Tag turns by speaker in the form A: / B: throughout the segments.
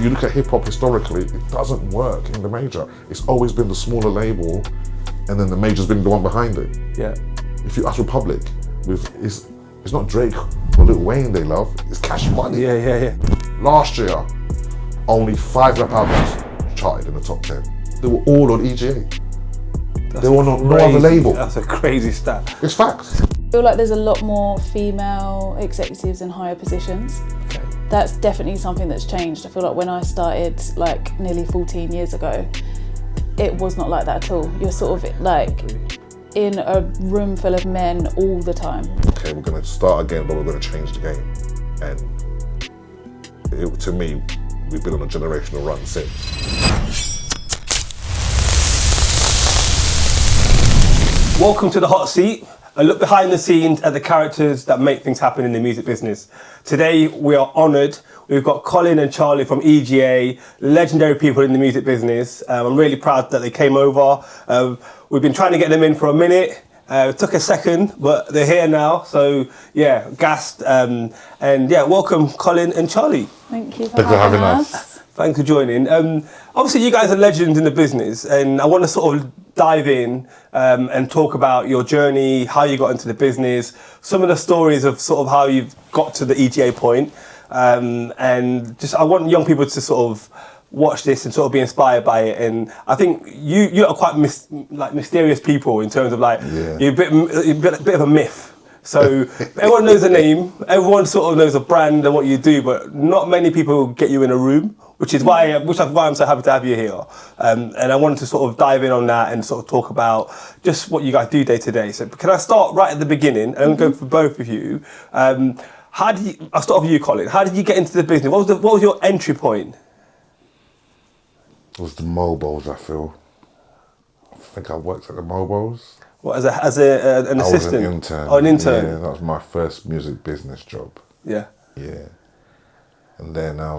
A: if you look at hip hop historically, it doesn't work in the major. It's always been the smaller label, and then the major's been the one behind it.
B: Yeah.
A: If you ask Republic, it's not Drake or Lil Wayne they love, it's Cash Money.
B: Yeah.
A: Last year, only 5 rap albums charted in the top 10. They were all on EGA. They were on no other label.
B: That's a crazy stat.
A: It's facts.
C: I feel like there's a lot more female executives in higher positions.
B: Okay.
C: That's definitely something that's changed. I feel like when I started like nearly 14 years ago, it was not like that at all. You're sort of like in a room full of men all the time.
A: Okay, we're gonna start again, but we're gonna change the game. And to me, we've been on a generational run since.
B: Welcome to the Hot Seat, a look behind the scenes at the characters that make things happen in the music business. Today we are honoured. We've got Colin and Charley from EGA, legendary people in the music business. I'm really proud that they came over. We've been trying to get them in for a minute. It took a second, but they're here now. So yeah, gassed. And yeah, welcome Colin and Charley.
C: Thank you for
A: Thanks for
C: having
A: having
C: us.
B: Thanks for joining. Obviously, you guys are legends in the business, and I want to sort of dive in and talk about your journey, how you got into the business, some of the stories of sort of how you've got to the EGA point, and just I want young people to sort of watch this and sort of be inspired by it. And I think you are quite mysterious people in terms of like you're a bit of a myth. So everyone knows the name, everyone sort of knows the brand and what you do, but not many people get you in a room, which is why I'm so happy to have you here. And I wanted to sort of dive in on that and sort of talk about just what you guys do day to day. So can I start right at the beginning and go for both of you? I'll start with you, Colin. How did you get into the business? What was your entry point?
A: It was the mobiles, I feel. I think I worked at the mobiles.
B: What, as an assistant?
A: I was an intern.
B: Oh, an intern.
A: Yeah, that was my first music business job.
B: Yeah.
A: Yeah. And then I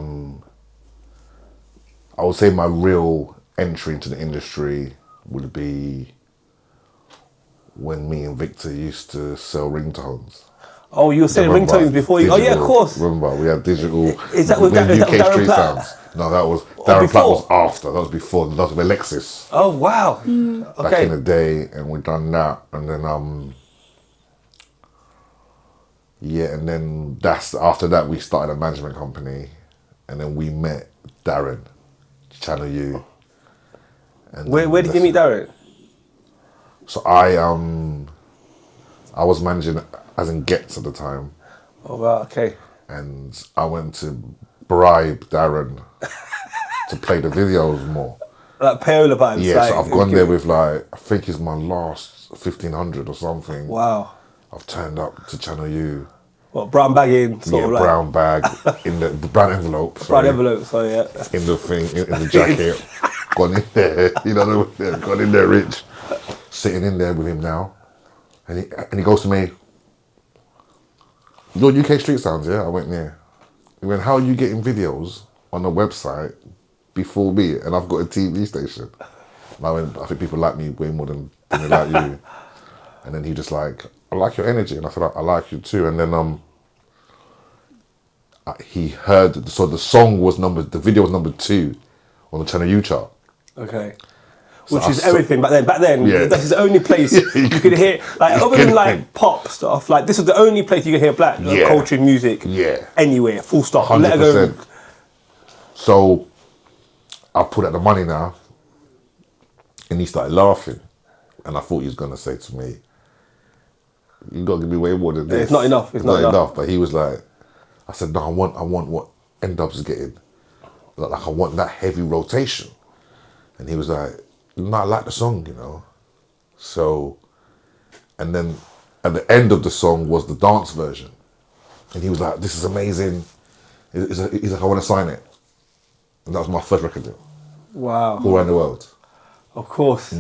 A: would say my real entry into the industry would be when me and Victor used to sell ringtones.
B: Oh, you were selling ringtones before you... Oh yeah, of course.
A: Remember, we had digital...
B: Is that with
A: UK
B: Darren
A: Street
B: Platt?
A: Sounds. No, that was... Darren Platt was after. That was before. That was with Alexis.
B: Oh, wow.
A: Back in the day, and we done that. And then, yeah, and then after that, we started a management company. And then we met Darren, Channel U. And
B: where did you meet Darren?
A: So I was managing as in Gets at the time.
B: Oh wow, okay.
A: And I went to bribe Darren to play the videos more.
B: Like payola vibes.
A: Yeah,
B: like,
A: so I've gone there with like, I think it's my last 1,500 or something.
B: Wow.
A: I've turned up to Channel U.
B: What, brown bag in?
A: Yeah,
B: like,
A: brown bag in the brown envelope.
B: Brown envelope, so yeah.
A: In the thing, in the jacket. Gone in there, you know, gone in there rich. Sitting in there with him now. And he goes to me, "You're UK Street Sounds, yeah?" I went, "Yeah." He went, "How are you getting videos on the website before me? And I've got a TV station." And I went, "I think people like me way more than they like you." And then he just like, "I like your energy." And I said, "I like you too." And then he heard, so the video was number 2 on the Channel U chart.
B: Okay. Which is everything back then.
A: Yeah.
B: That's the only place you could hear, like, other than like pop stuff, like this was the only place you could hear black culture music anywhere, full stop.
A: 100%.
B: Let it go.
A: So I put out the money now, and he started laughing. And I thought he was going to say to me, "You got to give me way more than this.
B: It's not enough. It's not enough."
A: But he was like, I said, "No, I want what N-Dubs is getting. Like, I want that heavy rotation." And he was like, "No, I like the song, you know." So, and then at the end of the song was the dance version. And he was like, "This is amazing." He's like, "I want to sign it." And that was my first record deal.
B: Wow.
A: All around the world.
B: Of course.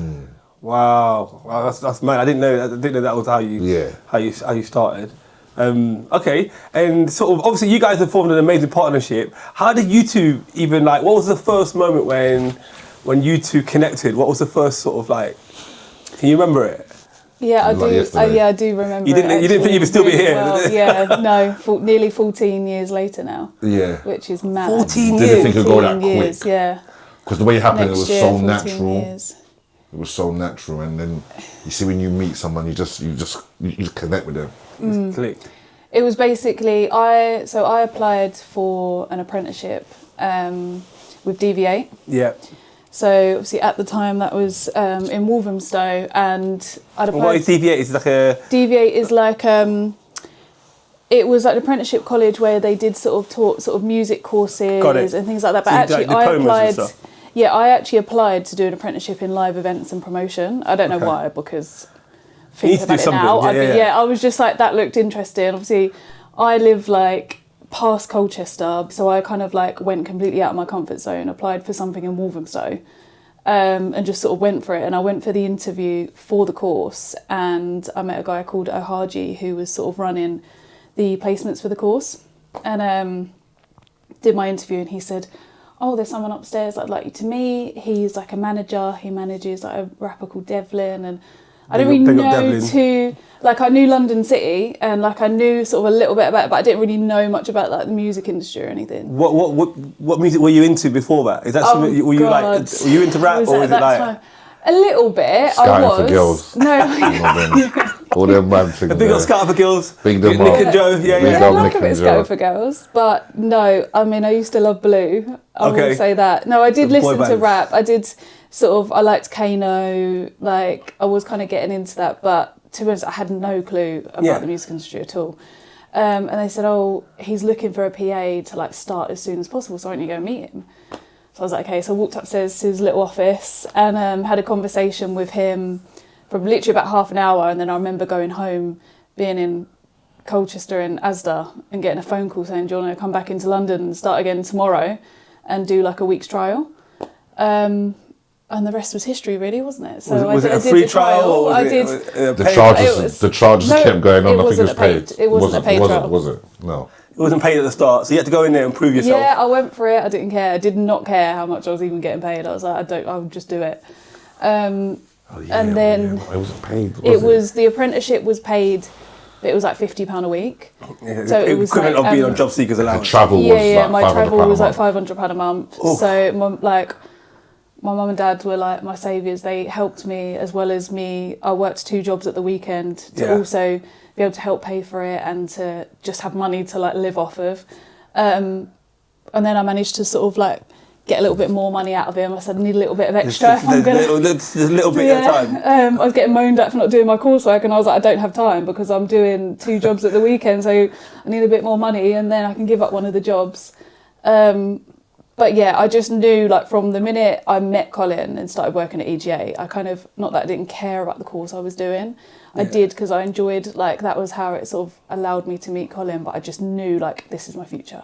B: Wow, that's mad. I didn't know that was how you started. Okay, and sort of obviously you guys have formed an amazing partnership. How did you two even like? What was the first moment when you two connected? What was the first sort of like? Can you remember it?
C: Yeah, I do.
A: yesterday.
C: Yeah, I do remember.
B: You didn't think you would still be here?
C: Well. Yeah, no, nearly 14 years later now.
A: Yeah.
C: Which is mad.
B: 14
A: Didn't
B: years.
A: think it'd go that
C: 14 years,
A: quick.
C: yeah.
A: Because the way it happened,
C: Next
A: it was
C: year,
A: so
C: 14
A: natural.
C: years.
A: It was so natural, and then you see when you meet someone, you just connect with them.
B: Click.
C: It was basically I applied for an apprenticeship with DV8.
B: Yeah.
C: So obviously at the time that was in Walthamstow, and I'd applied.
B: What is DV8? Is it like a...
C: DV8 is like it was like an apprenticeship college where they did taught music courses and things like that. But
B: So
C: actually,
B: like
C: I
B: diplomas and
C: applied.
B: stuff?
C: Yeah, I actually applied to do an apprenticeship in live events and promotion. I don't know why, because
B: You need
C: thinking
B: to do
C: about it now,
B: something. Yeah.
C: I was just like, that looked interesting. Obviously, I live like past Colchester, so I kind of like went completely out of my comfort zone, applied for something in Walthamstow, and just sort of went for it. And I went for the interview for the course, and I met a guy called Ohaji who was sort of running the placements for the course, and did my interview, and he said, "Oh, there's someone upstairs I'd like you to meet. He's like a manager. He manages like a rapper called Devlin." And I didn't really know I knew London City, and like I knew sort of a little bit about it, but I didn't really know much about like the music industry or anything.
B: What music were you into before that? Is that something? Were you into rap, or was it like
C: time? A little bit.
A: Scouting
C: I was.
A: for girls.
C: No.
A: All them man things.
B: a big old scout for girls?
A: Big them
B: Nick
A: up.
B: and Joe. Yeah,
A: Big
B: yeah.
C: I
A: up
C: like
A: Nick
C: a bit
A: and
C: of Scouting
A: Joe.
C: for Girls, but no, I mean, I used to love Blue. I
B: Okay.
C: will say that. No, I did
B: The boy
C: listen to
B: bands.
C: rap. I did I liked Kano, like, I was kind of getting into that, but to be honest, I had no clue about the music industry at all. And they said, "Oh, he's looking for a PA to like start as soon as possible, so why don't you go meet him?" So I was like, okay. So I walked upstairs to his little office and had a conversation with him for literally about half an hour. And then I remember going home, being in Colchester and Asda, and getting a phone call saying, "Do you want to come back into London and start again tomorrow and do like a week's trial?" And the rest was history, really, wasn't it? So
B: Was it
C: I
B: a
C: did
B: free
C: the
B: trial? Or was
C: I
B: it
C: did.
A: The charges
C: No,
A: kept going on.
C: it
A: Nothing
C: wasn't
A: was
C: a paid-
A: paid.
C: it wasn't a paid trial.
A: Was it? No.
B: It wasn't paid at the start, so you had to go in there and prove yourself.
C: Yeah, I went for it. I didn't care. I did not care how much I was even getting paid. I was like, I would just do it. And then
A: it wasn't paid.
C: the apprenticeship was paid, but it was like £50 a week.
B: Yeah,
C: So it was
B: equivalent
C: like,
B: of being on job seekers
A: The
B: allowance.
A: travel was
C: my
A: like
C: travel
A: £500
C: was
A: a
C: like
A: month.
C: £500 a month.
B: Oof.
C: So my mum and dad were like my saviours. They helped me as well as me. I worked 2 jobs at the weekend to also be able to help pay for it and to just have money to like live off of. And then I managed to sort of like get a little bit more money out of him. I said, I need a little bit of extra if I'm gonna.
B: Just a little bit at a time.
C: I was getting moaned at for not doing my coursework, and I was like, I don't have time because I'm doing 2 jobs at the weekend, so I need a bit more money, and then I can give up one of the jobs. But yeah, I just knew like from the minute I met Colin and started working at EGA, I kind of, not that I didn't care about the course I was doing, I did because I enjoyed, like that was how it sort of allowed me to meet Colin, but I just knew like this is my future.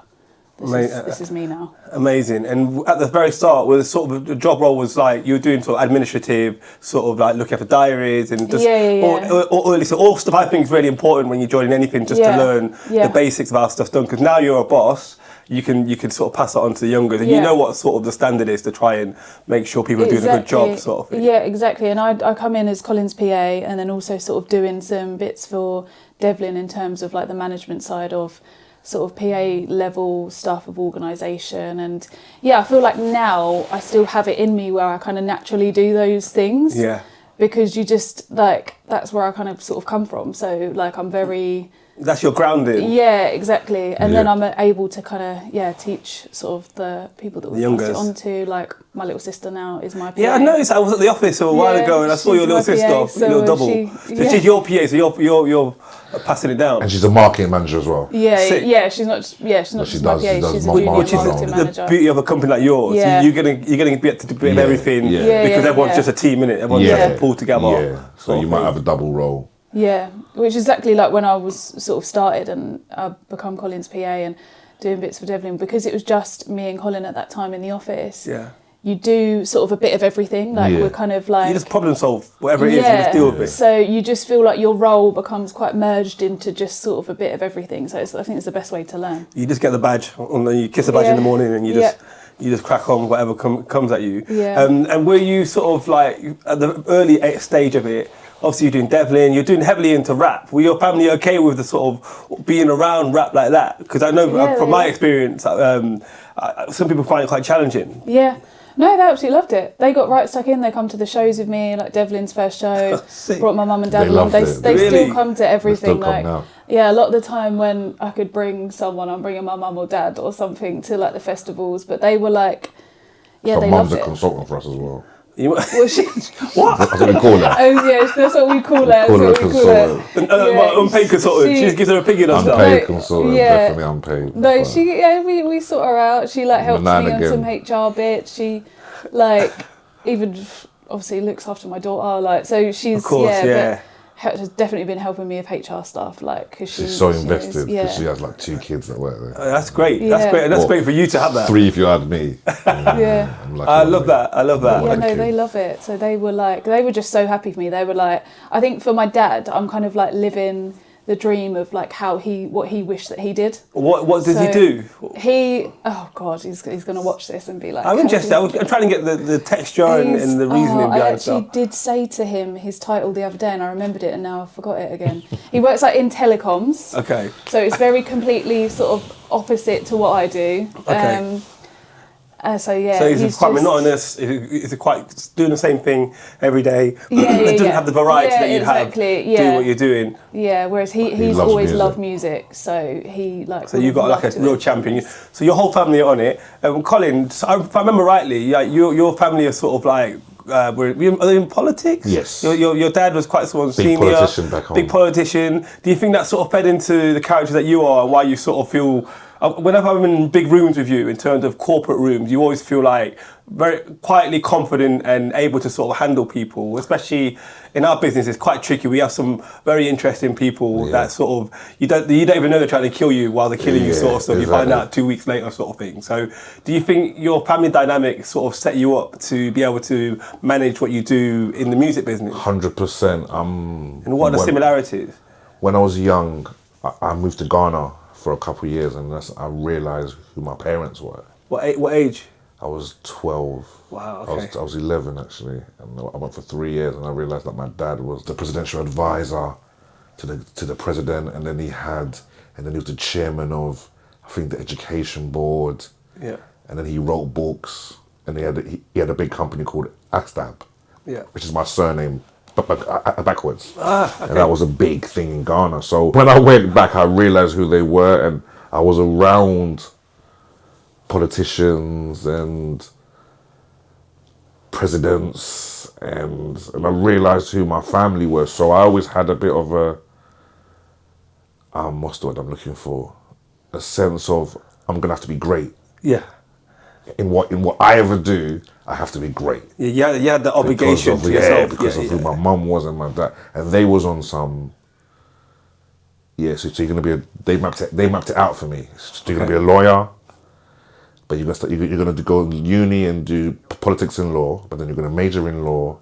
C: This is me now.
B: Amazing. And at the very start, where the sort of the job role was like you were doing sort of administrative, sort of like looking after diaries and just or all stuff I think is really important when you're joining anything, just to learn the basics of how stuff's done. Because now you're a boss, you can sort of pass it on to the younger, and you know what sort of the standard is to try and make sure people are doing a good job, sort of thing.
C: Yeah, exactly. And I come in as Colin's PA, and then also sort of doing some bits for Devlin in terms of like the management side of sort of PA level stuff of organisation. And yeah, I feel like now I still have it in me where I kind of naturally do those things.
B: Yeah.
C: Because you just like, that's where I kind of sort of come from. So like I'm very...
B: That's your grounding.
C: Yeah, exactly. And then I'm able to kind of, teach sort of the people that we pass it on to. Like my little sister now is my PA.
B: Yeah, I noticed. I was at the office a while ago and I saw your little sister, little double. So she's your PA, so you're passing it down.
A: And she's a marketing manager as well.
C: Yeah, she's not just my PA. She's a marketing manager.
B: The beauty of a company like yours.
C: Yeah.
B: You're gonna be able to do a bit of everything because everyone's just a team, innit? Everyone's just pulled together.
A: Yeah. So you might have a double role.
C: Yeah, which is exactly like when I was sort of started and I become Colin's PA and doing bits for Devlin, because it was just me and Colin at that time in the office.
B: Yeah.
C: You do sort of a bit of everything. Like we're kind of like...
B: You just problem solve whatever it is, you just deal with it.
C: So you just feel like your role becomes quite merged into just sort of a bit of everything. So I think it's the best way to learn.
B: You just get the badge, you kiss the badge in the morning and you just crack on whatever comes at you.
C: Yeah.
B: And were you sort of like, at the early stage of it, obviously you're doing Devlin, you're doing heavily into rap. Were your family okay with the sort of being around rap like that? Because I know from my experience, some people find it quite challenging.
C: Yeah. No, they absolutely loved it. They got right stuck in. They come to the shows with me, like Devlin's first show. Brought my mum and dad along. They still come to everything. Like, yeah, a lot of the time when I could bring someone, I'm bringing my mum or dad or something to like the festivals. But they were like, yeah, they loved it.
A: Mum's a consultant for us as well.
C: Well, she,
B: what?
A: That's what we call her.
C: Oh yeah, that's what we call her.
A: Call her a consultant.
B: Unpaid consultant. She just gives her opinion on stuff.
A: Unpaid consultant, definitely unpaid.
C: No, we sort her out. She like helps me on some HR bits. She like even obviously looks after my daughter. Like so, she's
B: of course,
C: but has definitely been helping me with HR stuff. Like because
A: she's so invested because she has like 2 kids that work there.
B: That's great. Yeah. That's great, and that's great for you to have that.
A: 3 if you had me.
C: Yeah,
B: I love that.
C: Yeah, no, they love it. So they were just so happy for me. They were like, I think for my dad, I'm kind of like living the dream of like what he wished that he did.
B: What does he do?
C: Oh God, he's going to watch this and be like,
B: I'm interested. I'm trying to get the texture and the reasoning behind it. I actually
C: did say to him his title the other day and I remembered it and now I forgot it again. He works like in telecoms.
B: Okay.
C: So it's very completely sort of opposite to what I do.
B: Okay.
C: So
B: he's quite monotonous. He's quite doing the same thing every day. It doesn't have the variety that you'd have doing what you're doing.
C: Yeah, whereas he's always loved music, so he like. So
B: you've got like a real champion. So your whole family are on it. Colin, if I remember rightly, your family are sort of like. Are they in politics?
A: Yes.
B: Your dad was quite someone senior.
A: Big politician back home.
B: Big politician. Do you think that sort of fed into the character that you are and why you sort of feel... Whenever I'm in big rooms with you, in terms of corporate rooms, you always feel like very quietly confident and able to sort of handle people, especially in our business. It's quite tricky. We have some very interesting people that sort of, you don't even know they're trying to kill you while they're killing you sort of stuff. Exactly. You find out 2 weeks later sort of thing. So do you think your family dynamic sort of set you up to be able to manage what you do in the music business?
A: 100%.
B: And what are the similarities?
A: When I was young, I moved to Ghana for a couple of years and I realised who my parents were.
B: What age?
A: I was 12.
B: Wow, okay.
A: I was 11 actually, and I went for 3 years and I realised that my dad was the presidential advisor to the president, and then he was the chairman of, I think, the education board.
B: Yeah.
A: And then he wrote books, and he had a big company called Astab, which is my surname. Backwards. Okay. And that was a big thing in Ghana. So when I went back, I realized who they were, and I was around politicians and presidents, and I realized who my family were. So I always had a bit of what's the word I'm looking for? A sense of I'm gonna have to be great.
B: Yeah.
A: In what I ever do, I have to be great.
B: Yeah, you had the obligation to yourself.
A: Because of who my mum was and my dad, and they was on some. Yeah, so you're gonna be they mapped it out for me. So you're gonna be a lawyer, but you're gonna go to uni and do politics and law, but then you're gonna major in law,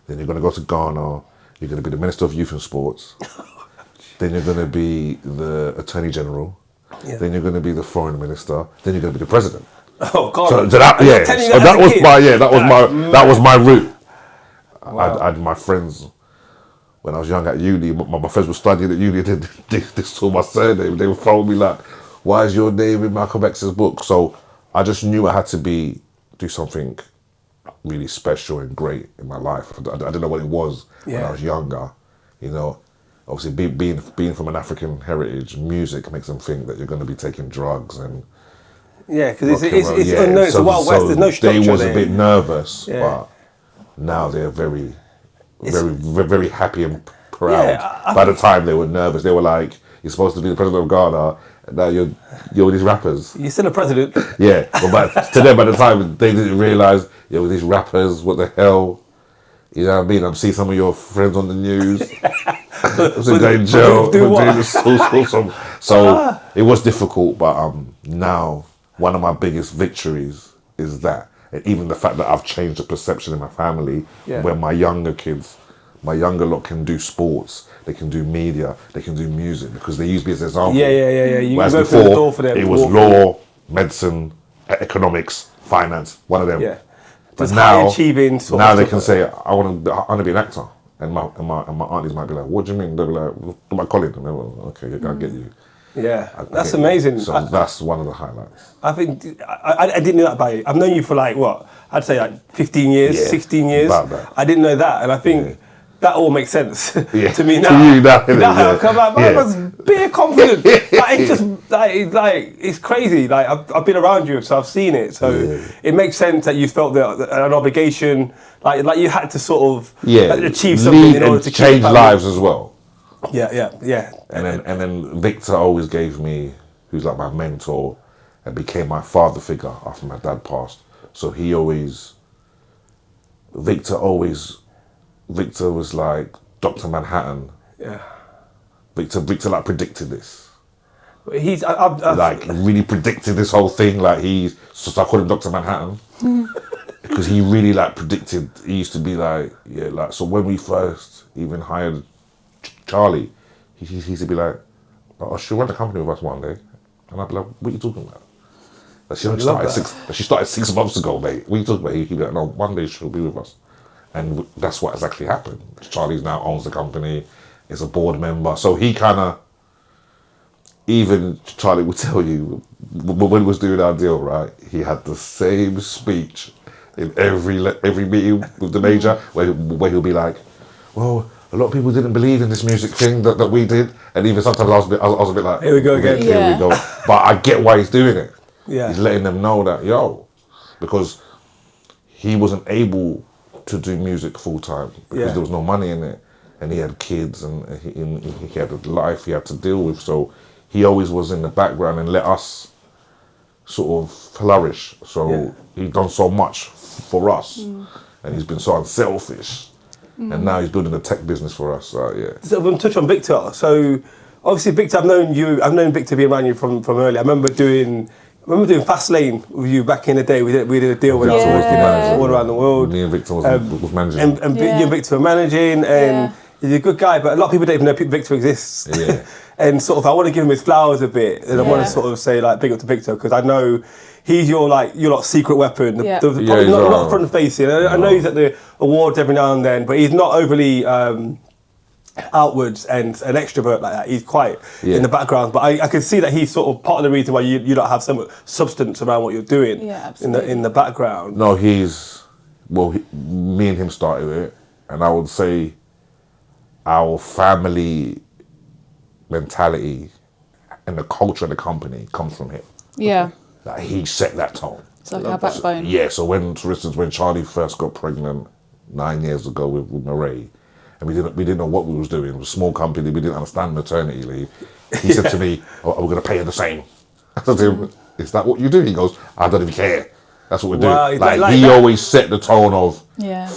A: then you're gonna go to Ghana. You're gonna be the Minister of Youth and Sports. Then you're gonna be the Attorney General. Yeah. Then you're gonna be the Foreign Minister. Then you're gonna be the President.
B: Oh God!
A: So that was my route. Wow. I had my friends when I was young at uni. My friends were studying at uni. They saw my surname. They would follow me like, "Why is your name in Malcolm X's book?" So I just knew I had to do something really special and great in my life. I didn't know what it was when I was younger. You know, obviously being from an African heritage, music makes them think that you're going to be taking drugs and.
B: Yeah, because it's unknown. It's the Wild West. There's no structure
A: there. They was
B: a
A: bit nervous, but now they're very, very happy and proud. Yeah, By the time they were nervous, they were like, "You're supposed to be the president of Ghana, and now you're with these rappers."
B: You're still a president.
A: Yeah, but to them, by the time they didn't realise, you're with these rappers. What the hell? You know what I mean? I'm seeing some of your friends on the news. Going jail. So it was difficult, but now. One of my biggest victories is that, and even the fact that I've changed the perception in my family, where my younger lot can do sports, they can do media, they can do music, because they use me as an example.
B: Yeah. You
A: Whereas
B: can
A: before,
B: the door for them.
A: it was law, medicine, economics, finance, one of them.
B: Yeah.
A: But now they can
B: like
A: say, I want to be an actor. And my aunties might be like, what do you mean? They'll be like, what about Colin? And they're like, okay, I get you.
B: Yeah, that's amazing.
A: So that's one of the highlights.
B: I think I didn't know that about you. I've known you for like what? I'd say like 15 years, 16 years.
A: About that.
B: I didn't know that, and I think that all makes sense to me now.
A: To you now,
B: Now I come back, man, I was bare confident. Like, it's just like it's crazy. Like I've been around you, so I've seen it. So it makes sense that you felt an obligation, like you had to sort of achieve something in order to
A: change lives as well.
B: Yeah.
A: And then Victor always gave me, who's like my mentor, and became my father figure after my dad passed. So Victor was like Dr. Manhattan.
B: Yeah.
A: Victor like predicted this.
B: He's
A: like really predicted this whole thing. Like so I call him Dr. Manhattan because he really like predicted. He used to be like, so when we first even hired Charley, he used to be like, oh, she'll run the company with us one day. And I'd be like, what are you talking about? Like, she started 6 months ago, mate. What are you talking about? He'd be like, no, one day she'll be with us. And that's what has actually happened. Charley now owns the company, is a board member. So he kind of, even Charley would tell you, when he was doing our deal, right, he had the same speech in every meeting with the major, where he'll be like, well, a lot of people didn't believe in this music thing that we did, and even sometimes I was a bit like,
B: here we go again.
A: Here we go. But I get why he's doing it.
B: Yeah.
A: He's letting them know that, because he wasn't able to do music full time because there was no money in it, and he had kids and he had a life he had to deal with. So he always was in the background and let us sort of flourish. So he's done so much for us, and he's been so unselfish. And now he's building a tech business for us. So
B: I'm going to touch on Victor. So obviously, Victor, I've known Victor being around you from early. I remember doing Fast Lane with you back in the day. We did a deal when I was working all around the world.
A: Me and Victor was managing.
B: And you and Victor were managing, and he's a good guy, but a lot of people don't even know Victor exists.
A: Yeah.
B: And sort of, I want to give him his flowers a bit, and I want to sort of say like big up to Victor, because I know he's your secret weapon. Probably not front facing. I know he's at the awards every now and then, but he's not overly outwards and an extrovert like that. He's quite in the background, but I can see that he's sort of part of the reason why you don't have so much substance around what you're doing in the background.
A: No, me and him started it, and I would say our family mentality and the culture of the company comes from him.
C: Yeah.
A: Like he set that tone.
C: It's like our backbone.
A: Yeah, so for instance, when Charley first got pregnant 9 years ago with Murray, and we didn't know what we was doing. It was a small company, we didn't understand maternity leave. He said to me, we're going to pay her the same. I said to him, is that what you do? He goes, I don't even care. That's what we're doing. Like he always set the tone of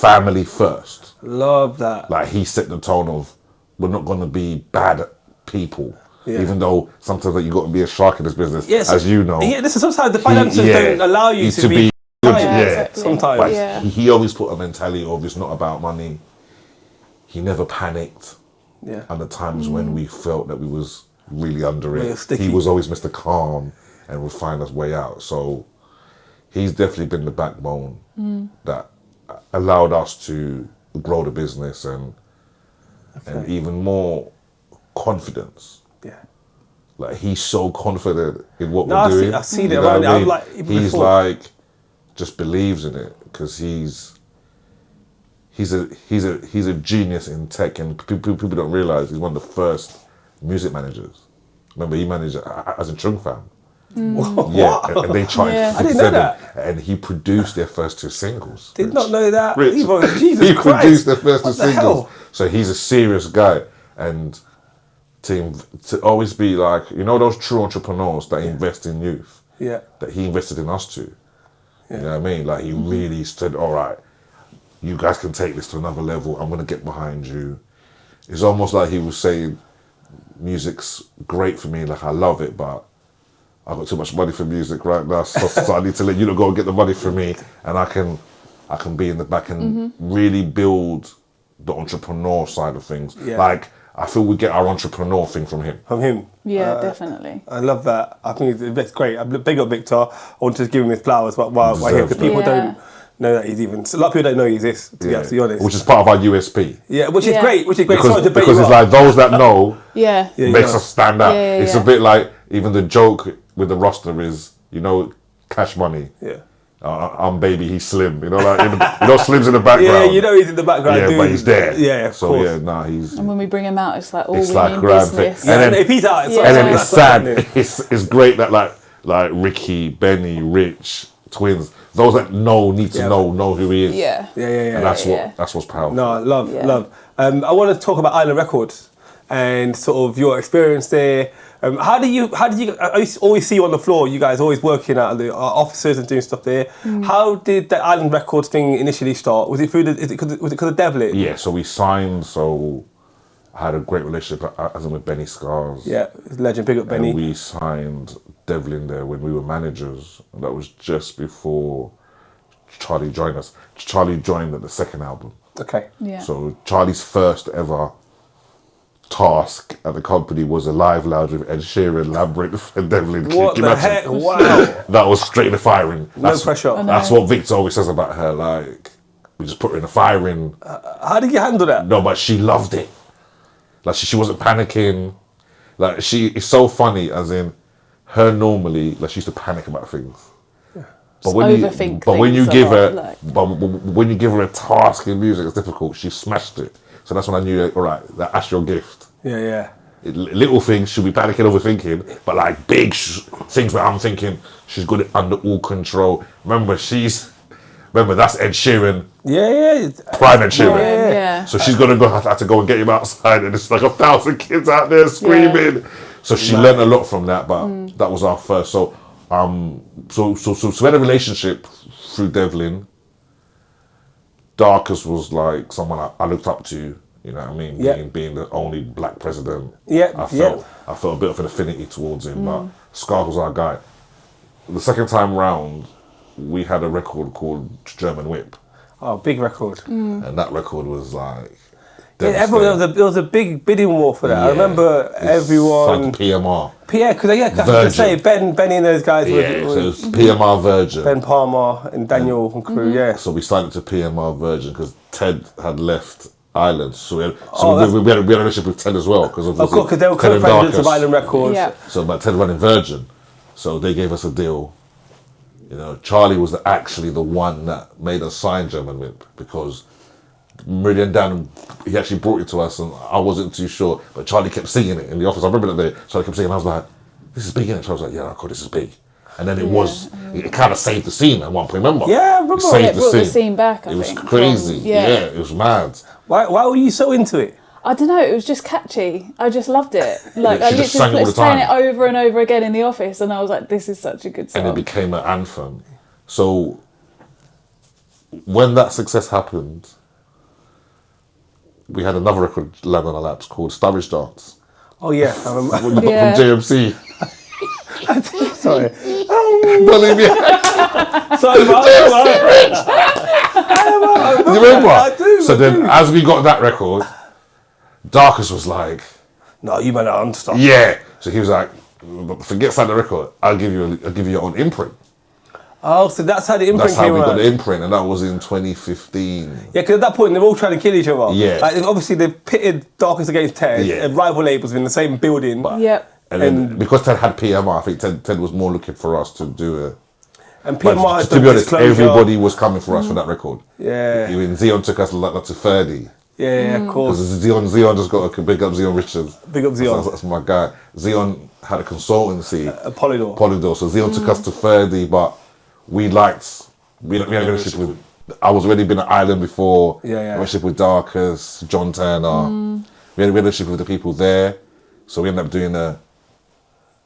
A: family first.
B: Love that.
A: Like he set the tone of, we're not going to be bad people. Yeah. Even though sometimes you got to be a shark in this business, as you know.
B: Yeah, listen, sometimes the finances don't allow you to be
A: good.
C: Exactly.
B: Sometimes.
A: But he always put a mentality of it's not about money. He never panicked.
B: Yeah.
A: And the times when we felt that we was really under it,
B: sticky.
A: he was always Mr. Calm and would find us way out. So he's definitely been the backbone that allowed us to grow the business and even more confidence.
B: Yeah.
A: Like he's so confident in what we're doing.
B: I see it around it. I'm like,
A: he's like just believes in it because he's a genius in tech, and people don't realize he's one of the first music managers. Remember, he managed as in Chung Fam. Yeah, and they charted
B: I didn't know that.
A: And he produced their first 2 singles.
B: Did not know that.
A: Rich.
B: Jesus
A: he
B: Christ.
A: Produced their first 2 singles.
B: Hell?
A: So he's a serious guy, and to always be like, those true entrepreneurs that invest in youth.
B: Yeah.
A: That he invested in us too. You know what I mean? Like he really said, all right, you guys can take this to another level. I'm going to get behind you. It's almost like he was saying, music's great for me. Like I love it, but I've got too much money for music right now. So I need to let you go and get the money for me. And I can be in the back and really build the entrepreneur side of things. Yeah. Like I feel we get our entrepreneur thing from him.
C: Yeah, definitely.
B: I love that. I think it's great. I'm big up Victor. I want to give him his flowers while here, because people know that he's even. A lot of people don't know he exists, to be absolutely honest.
A: Which is part of our USP.
B: Yeah, which is great. Which is great.
A: Because it's like those that know
C: Yeah.
A: makes us stand out.
C: Yeah,
A: It's a bit like even the joke with the roster is, Cash Money.
B: Yeah.
A: I'm baby, he's Slim. Like Slim's in the background.
B: Yeah, he's in the background.
A: Yeah, but he's there.
B: Yeah,
A: so
B: course.
A: he's.
C: And when we bring him out, it's like,
A: It's
C: we
A: like
C: mean
A: grand
C: business.
A: thing. And then
B: if he's out, it's
A: and then
B: like,
A: it's sad. It's great that like Ricky, Benny, Rich, twins. Those that need to know who he is.
C: Yeah.
B: Yeah.
A: And that's what's powerful.
B: No, love. I want to talk about Island Records and sort of your experience there. How do you? I used to always see you on the floor. You guys always working at the offices and doing stuff there. How did the Island Records thing initially start? Was it through was it because of Devlin?
A: Yeah, so we signed. So I had a great relationship as in with Benny Scars.
B: Yeah, legend. Big up Benny.
A: And we signed Devlin there when we were managers. And that was just before Charley joined us. Charley joined at the second album.
B: Okay.
C: Yeah.
A: So Charley's first ever task at the company was a live lounge with Ed Sheeran, Labyrinth, and Devlin.
B: What
A: Can you
B: the
A: imagine?
B: heck? Wow.
A: That was straight in the firing.
B: No pressure.
A: That's what Victor always says about her. Like, we just put her in the firing.
B: How did you handle that?
A: No, but she loved it. Like, she wasn't panicking. Like, it's so funny, as in, her normally, like, she used to panic about things. But when you give her a task in music, it's difficult. She smashed it. So that's when I knew, all right, that's your gift.
B: Yeah.
A: Little things she'll be panicking, overthinking, but like big things where I'm thinking she's got it under all control. Remember, that's Ed Sheeran.
B: Yeah.
A: Prime Ed Sheeran.
C: Yeah.
A: So she's gonna have to go and get him outside, and it's like 1,000 kids out there screaming. Yeah. So she learned a lot from that, but that was our first. So we had a relationship through Devlin. Darkest was like someone I looked up to, you know what I mean?
B: Yeah.
A: Being the only black president.
B: Yeah.
A: I felt a bit of an affinity towards him, but Scar was our guy. The second time round, we had a record called German Whip.
B: Oh, big record.
A: And that record was like...
B: Yeah, everyone, there was a big bidding war for that. I remember everyone...
A: Like PMR.
B: Yeah, because I have to say, Benny and those guys
A: so it was PMR Virgin.
B: Ben Palmer and Daniel and crew, yeah.
A: So we signed it to PMR Virgin because Ted had left Island. So we had a relationship with Ted as well. Of course,
B: because they were co-presidents of Island Records.
C: Yeah.
A: So but Ted running Virgin. So they gave us a deal. Charley was actually the one that made us sign German Whip because Meridian Dan, he actually brought it to us and I wasn't too sure, but Charley kept singing it in the office. I remember that day, Charley kept singing, I was like, this is big, innit? Charley was like, yeah, cool, this is big. And then it kind of saved the scene at one point, remember?
B: Yeah, I remember.
C: It brought the scene back, I
A: think.
C: think.
A: It was crazy. It was mad.
B: Why were you so into it?
C: I don't know, it was just catchy. I just loved it. Like, I
A: She just sang
C: literally
A: all
C: was
A: the
C: playing it
A: time.
C: over and over again in the office and I was like, this is such a good song.
A: And it became an anthem. So when that success happened, we had another record land on our laps called Sturridge Dance.
B: Oh yeah, I remember.
A: From JMC.
B: Sorry.
A: Believe me.
B: Sorry,
A: You remember?
B: I do.
A: So then, as we got that record, Darkest was like,
B: "No, you better understand."
A: Yeah. So he was like, "Forget signing the record. I'll give you your own imprint."
B: Oh, so that's how the imprint
A: That's how
B: came
A: we got
B: around.
A: the imprint, and that was in 2015.
B: Yeah, because at that point they're all trying to kill each other.
A: Yeah.
B: Like, obviously they pitted Darkest against Ted,
A: Yeah.
B: and rival labels in the same building.
C: Yep.
A: And then because Ted had PMR, I think Ted was more looking for us to do a.
B: And
A: But
B: PMR had
A: to be honest,
B: Disclosure.
A: everybody was coming for us for that record.
B: Yeah.
A: Even Zion took us like to 30.
B: Yeah, of course.
A: Because Zion just got a big up Zion Richards.
B: Big up Zion.
A: That's my guy. Zion had a consultancy.
B: Polydor.
A: So Zion took us to 30, but we had a relationship with. I was already been at Island before.
B: Yeah.
A: Relationship with Darkest, John Turner. We had a relationship with the people there, so we ended up doing a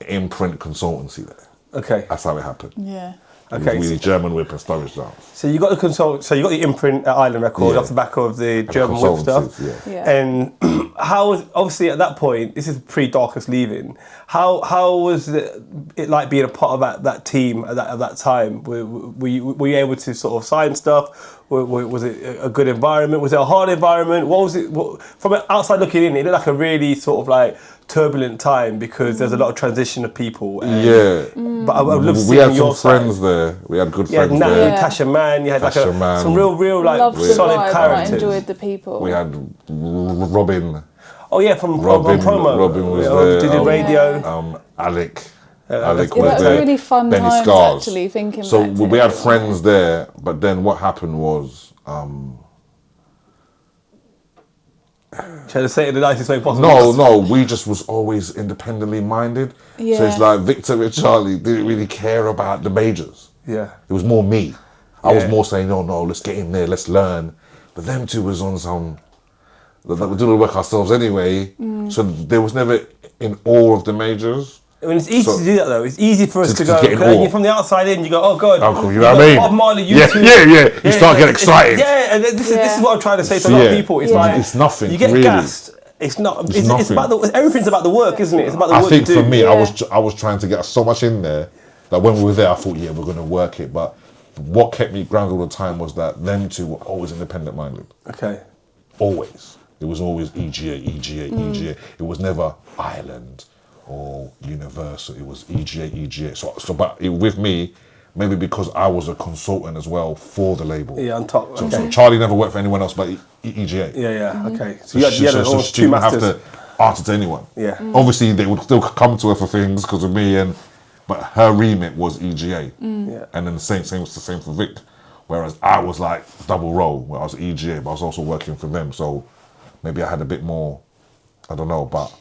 A: imprint consultancy there.
B: Okay.
A: That's how it happened.
C: Yeah.
B: Okay.
A: We did German Whip and Sturridge Dance.
B: So you got the imprint at Island Records off the back of the German Whip stuff.
C: Yeah.
B: And how was, obviously at that point, this is pre-Darkest leaving. How was it like being a part of that team at that time? Were you able to sort of sign stuff? Was it a good environment? Was it a hard environment? What was it? From outside looking in, it looked like a really sort of like turbulent time because there's a lot of transition of people. And,
A: Yeah.
B: But I would love to see
A: We had
B: on
A: some
B: your side.
A: friends there. We had good
B: You had
A: friends
B: Nat
A: there.
B: and Tasha Man. You had like
A: Tasha Man.
B: some real like
C: Loved the
B: solid
C: vibe, I
B: characters.
C: enjoyed the people.
A: We had Robin.
B: Oh yeah, from
A: Robin
B: promo.
A: Robin was
B: Did the
A: there.
B: radio.
A: Alec.
C: Yeah,
A: Alec
C: that
A: was
C: was
A: there.
C: really fun
A: Benny
C: times,
A: Scars.
C: actually, thinking
A: So
C: back to
A: we
C: it.
A: had friends there, but then what happened was,
B: Trying to say it in the nicest way possible.
A: no, we just was always independently minded. So
C: Yeah.
A: it's like Victor and Charlie didn't really care about the majors.
B: Yeah.
A: It was more me. I was
B: Yeah.
A: more saying, no, let's get in there, let's learn. But them two was on some, we're doing the work ourselves anyway. So there was never in awe of the majors.
B: I mean, it's easy
A: So-
B: to do that though. It's easy for us
A: To
B: to go.
A: get in
B: 'cause then
A: awe.
B: you're from the outside in, you go, oh god.
A: Uncle, you
B: got
A: know what I mean?
B: Bob Marley,
A: Yeah,
B: YouTube.
A: yeah. You start getting
B: it's-
A: excited.
B: Yeah, and this is
C: Yeah.
B: what I'm trying to say to a lot of
A: Yeah.
B: people. It's
C: Yeah.
B: like
A: It's nothing,
B: You get
A: really.
B: gassed. It's not. It's
A: nothing.
B: about everything's about the work, isn't it? It's about the
A: I
B: work
A: think
B: you do.
A: for me,
C: Yeah.
A: I was trying to get so much in there that when we were there, I thought, yeah, we're going to work it. But what kept me grounded all the time was that them two were always independent minded.
B: Okay.
A: Always. It was always EGA, EGA, EGA. It was never Ireland or Universal. It was EGA, EGA. With me, maybe because I was a consultant as well for the label.
B: Yeah, on top.
A: So,
B: Okay.
A: so Charlie never worked for anyone else but EGA.
B: Yeah. Okay. So
A: So
B: you had,
A: she, so
B: almost
A: she
B: two
A: didn't
B: masters.
A: have to answer to anyone.
B: Yeah.
A: Obviously, they would still come to her for things because of me, but her remit was EGA.
B: Yeah.
A: And then the same was the same for Vic. Whereas I was like double role, where I was EGA, but I was also working for them. So maybe I had a bit more, I don't know. But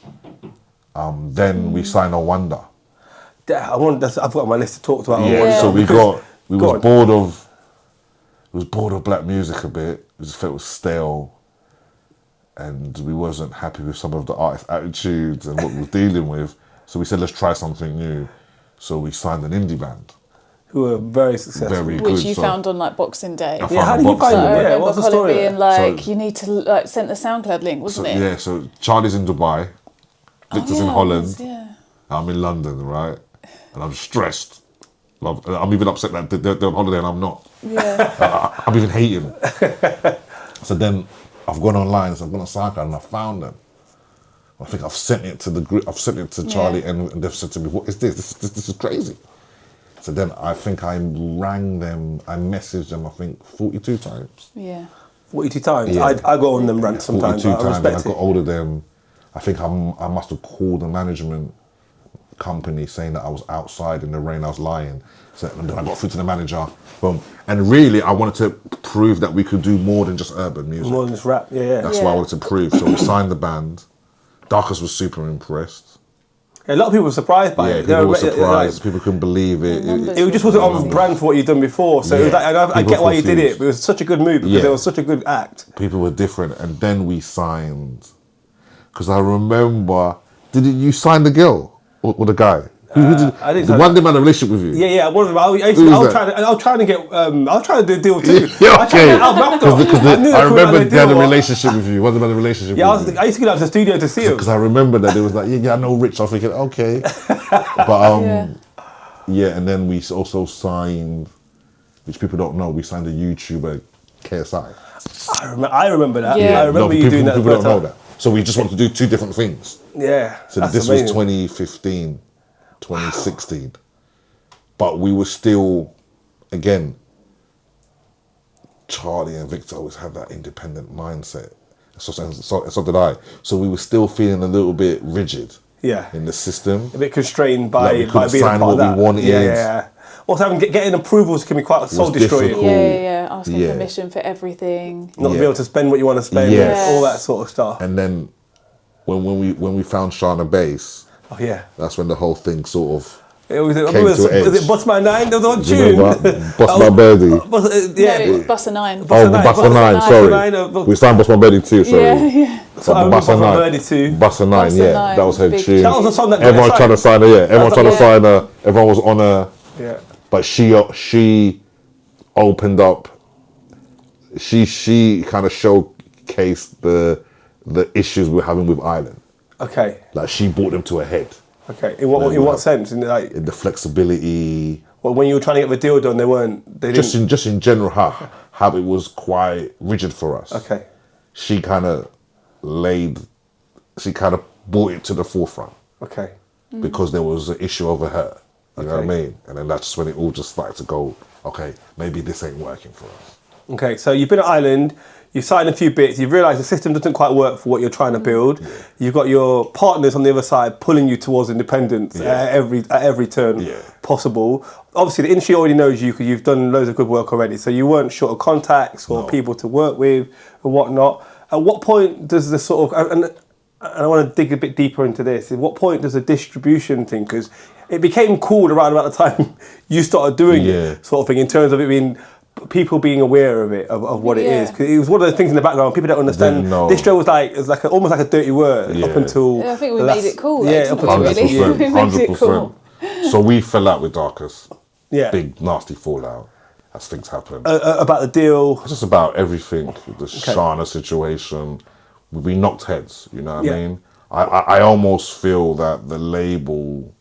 A: then we signed No Wonder.
B: Yeah, I've got my list to talk about.
A: Yeah. So we
B: Because-
A: was
B: Go on.
A: bored of black music a bit. We just felt it was stale, and we wasn't happy with some of the artist attitudes and what we were dealing with. So we said, let's try something new. So we signed an indie band.
B: Who were very successful.
A: Very
C: Which
A: good.
C: you
A: So
C: found on like Boxing Day.
A: I
B: Yeah, how
A: found
B: did
A: a
B: you
A: box
B: find
A: in
B: it?
C: I
A: there.
B: Yeah,
C: remember
B: what's the
C: Colin
B: story?
C: being like,
A: So-
C: you need to like send the SoundCloud link, wasn't it?
A: Yeah, so Charlie's in Dubai, Victor's
C: Oh,
A: in
C: yeah,
A: Holland,
C: it was, yeah.
A: I'm in London, right? And I'm stressed. I'm even upset that they're on holiday and I'm not.
C: Yeah.
A: I'm even hating. So then I've gone online, so I've gone on SoundCloud and I found them. I think I've sent it to the group, I've sent it to Charlie and they've said to me, what is this? This is crazy. So then I think I rang them, I messaged them, I think 42 times.
C: Yeah.
B: 42 times.
A: Yeah.
B: I go on them rants sometimes.
A: 42
B: I
A: times and
B: respect
A: I got
B: it.
A: hold of them. I think I must have called the management company saying that I was outside in the rain, I was lying. So and then I got through to the manager, boom. And really, I wanted to prove that we could do more than just urban music.
B: More than just rap. Yeah.
A: That's what I wanted to prove. So we signed the band. Darkest was super impressed.
B: A lot of people were surprised by
A: Yeah,
B: it.
A: people were
B: Like,
A: surprised. People couldn't believe it.
B: it just wasn't on brand for what you'd done before. So it was
A: Yeah.
B: like, and I
A: People
B: get why you did it.
A: confused.
B: But it was such a good move because
A: Yeah.
B: it was such a good act.
A: People were different. And then we signed, because I remember, didn't you sign the girl or the guy? Who did,
B: I didn't
A: the
B: sign
A: one that had a relationship with you?
B: Yeah. One of them. I was
A: Who was
B: trying to get. I was trying to do a deal too.
A: Yeah,
B: I was trying to
A: okay.
B: get Al Mapco.
A: Because
B: I knew
A: I
B: they couldn't
A: remember
B: have
A: they had a
B: deal.
A: relationship with you. One of them had a relationship
B: Yeah,
A: with you.
B: I used to go down to the studio to see him.
A: Because I remember that it was like, yeah, I know Rich. I was thinking, okay. But yeah, and then we also signed, which people don't know, we signed a YouTuber, KSI.
B: I remember that.
C: Yeah.
B: I remember you
A: people,
B: doing that.
A: people
B: the
A: don't
B: first
A: know
B: time.
A: that. So we just wanted to do two different things.
B: Yeah.
A: So
B: that's
A: this
B: amazing.
A: was 2015, 2016. But we were still, again, Charlie and Victor always had that independent mindset. So did I. So we were still feeling a little bit rigid
B: Yeah.
A: in the system.
B: A bit constrained by,
A: Like, we
B: by
A: couldn't
B: being a
A: sign
B: part of
A: what
B: that.
A: we wanted.
B: Yeah. Also, getting approvals can be quite soul destroying.
A: difficult.
C: Yeah. Asking
A: Yeah.
C: permission for everything.
B: Not to be
A: Yeah.
B: able to spend what you want to spend.
A: Yes.
B: All that sort of stuff.
A: And then when we found Shana Bass,
B: Oh yeah.
A: that's when the whole thing sort of
B: It was,
A: Came
B: was
A: to an
B: it
A: edge.
B: Bust My Nine? That was on
A: Do you
B: tune.
A: remember? Bust My Birdie.
B: Yeah.
C: No, Buster 9.
A: Oh,
B: Nine.
A: Bust
B: Bust
A: Nine,
B: Nine,
A: sorry.
B: Nine,
A: We signed Bust My Birdie too, sorry.
C: Yeah.
B: So I remember Bust My Birdie too.
A: Bust Nine,
C: Busta
A: yeah.
C: Nine
A: That was her
C: was big.
A: tune.
B: That was a song that
A: Everyone
B: got
A: trying to sign her, yeah. Everyone trying to
C: Yeah.
A: sign her. Everyone was on her.
B: Yeah.
A: But she opened up. She kind of showcased the issues we're having with Ireland.
B: Okay.
A: Like she brought them to a head.
B: Okay. In what sense? In like,
A: In the flexibility,
B: well, when you were trying to get the deal done, they didn't.
A: just in general, how it was quite rigid for us.
B: Okay.
A: She kind of brought it to the forefront
B: Okay.
A: because there was an issue over her. You know what I
B: Okay.
A: mean? And then that's when it all just started to go, okay, maybe this ain't working for us.
B: Okay, so you've been at Island, you've signed a few bits, you've realised the system doesn't quite work for what you're trying to build. You've got your partners on the other side pulling you towards independence at every turn possible. Obviously, the industry already knows you because you've done loads of good work already, so you weren't short of contacts or people to work with and whatnot. At what point does the sort of, and I want to dig a bit deeper into this, at what point does the distribution thing, because it became cool around about the time you started doing it, sort of thing, in terms of it being, people being aware of it, of what it is. Because it was one of those things in the background, people don't understand. Distro was like, it's like almost like a dirty word up until...
C: I think we made it cool.
B: Yeah, up until
C: really.
A: 100%,
C: We made it cool.
A: So we fell out with Darkus.
B: Yeah.
A: Big, nasty fallout as things happen.
B: About the deal.
A: Just about everything. The Shana situation. We knocked heads, you know what I mean? I almost feel that the label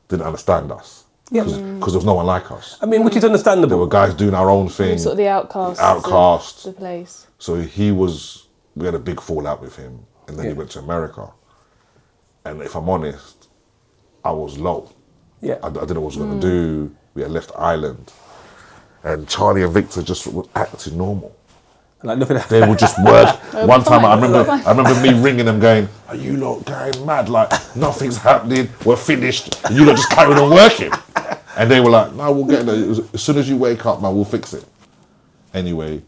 A: didn't understand us. Because there was no one like us.
B: I mean, which is understandable.
A: There were guys doing our own thing.
C: Sort of the outcasts.
A: Outcast.
C: Of the place.
A: So we had a big fallout with him. And then he went to America. And if I'm honest, I was low.
B: Yeah.
A: I didn't know what I was going to do. We had left Island. And Charley and Victor just were acting normal.
B: Like nothing.
A: They would just work. One time I remember me ringing them going, are you lot going mad? Like, nothing's happening. We're finished. And you lot just carried on working. And they were like, no, we'll get there. As soon as you wake up, man, we'll fix it. Anyway,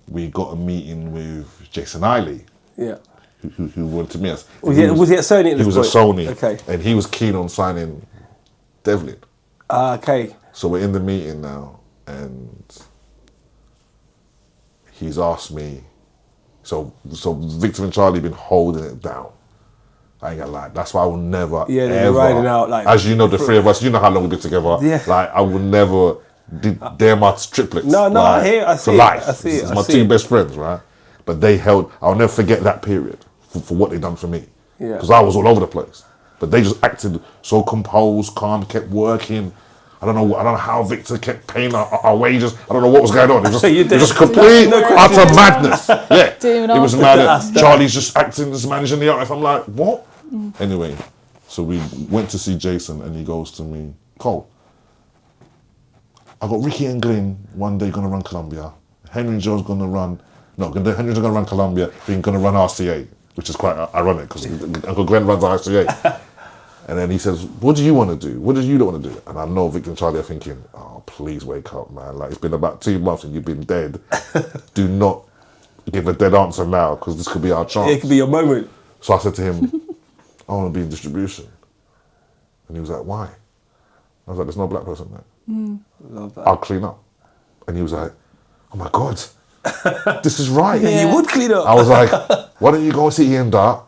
A: we got a meeting with Jason Eiley.
B: Yeah.
A: Who wanted me.
B: Was he at Sony at this
A: He was at
B: point?
A: Sony.
B: Okay.
A: And he was keen on signing Devlin.
B: Okay.
A: So we're in the meeting now, and he's asked me, so Victor and Charley been holding it down. I ain't gonna lie. That's why I will never,
B: they're
A: ever,
B: riding out like,
A: as you know, the three of us, you know how long we've been together.
B: Yeah.
A: Like, I will never, they're my triplets.
B: No,
A: like,
B: I see
A: for
B: it.
A: life.
B: I see it.
A: It's
B: I
A: my
B: see
A: two
B: it.
A: best friends, right? But they held, I'll never forget that period for what they done for me.
B: Yeah.
A: Because I was all over the place. But they just acted so composed, calm, kept working. I don't know how Victor kept paying our wages. I don't know what was going on. It was just complete, utter madness. Yeah, it was mad. Charlie's just acting as managing the artist. I'm like, what? Anyway, so we went to see Jason, and he goes to me, Cole, I got Ricky and Glenn one day going to run Columbia. Henry and Joe's going to run. No, Henry's going to run Columbia. We're going to run RCA, which is quite ironic because Uncle Glenn runs RCA. And then he says, what do you want to do? What do you want to do? And I know Victor and Charley are thinking, oh, please wake up, man. Like, it's been about 2 months and you've been dead. Do not give a dead answer now, because this could be our chance.
B: It could be your moment.
A: So I said to him, I want to be in distribution. And he was like, why? I was like, there's no black person there.
B: Love that.
A: I'll clean up. And he was like, oh my God, this is right.
B: Yeah. You would clean up.
A: I was like, why don't you go and see Ian Dart?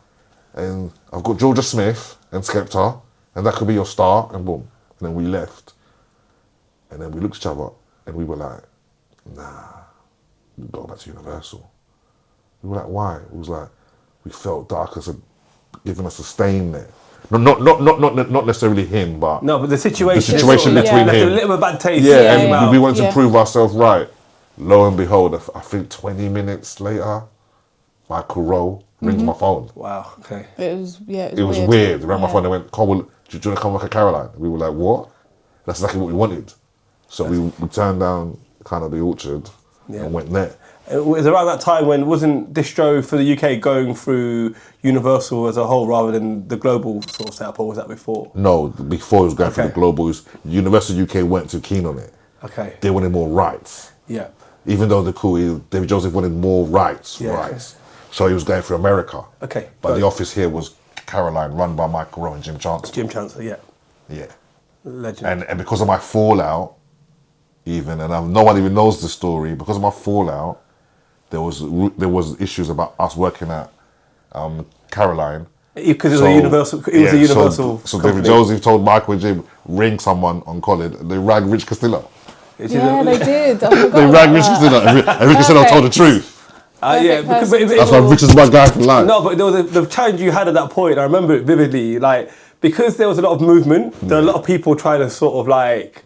A: And I've got Georgia Smith and Skepta, and that could be your star, and boom. And then we left. And then we looked at each other, and we were like, nah, we go back to Universal. We were like, why? It was like, we felt Darkus had given us a stain there. No, not necessarily him, but
B: the situation.
A: The situation between
B: left
A: him.
B: a little bit of bad taste.
A: Yeah,
B: in your
A: and
B: mouth.
A: we wanted to prove ourselves right. Lo and behold, I think 20 minutes later, Michael Rowe rings my phone.
B: Wow. Okay.
C: It was
A: It was weird. He rang my phone and went, Cole, do you want to come work at Caroline? We were like, what? That's exactly what we wanted. So we turned down kind of the Orchard and went there.
B: It was around that time when wasn't Distro for the UK going through Universal as a whole rather than the global sort of setup, or was that before?
A: No, before it was going for the globals, Universal UK weren't too keen on it.
B: Okay.
A: They wanted more rights.
B: Yeah.
A: Even though they're cool, David Joseph wanted more rights. So he was going for America.
B: Okay.
A: But the office here was Caroline, run by Michael Rowe and Jim Chancellor.
B: Jim Chancellor, yeah.
A: Yeah.
B: Legend.
A: And because of my fallout, even, and no one even knows the story, because of my fallout, there was issues about us working at Caroline.
B: Because it was a universal. It was a universal.
A: So David Joseph told Michael and Jim, ring someone on Colin. And they rang Rich Castillo.
C: Yeah, they did. I forgot
A: They rang Rich Castillo, and Rich Castillo told the truth.
B: Yeah, because
A: that's why Rich is my guy for life.
B: No, but there was the challenge you had at that point. I remember it vividly. Like, because there was a lot of movement, there were a lot of people trying to sort of like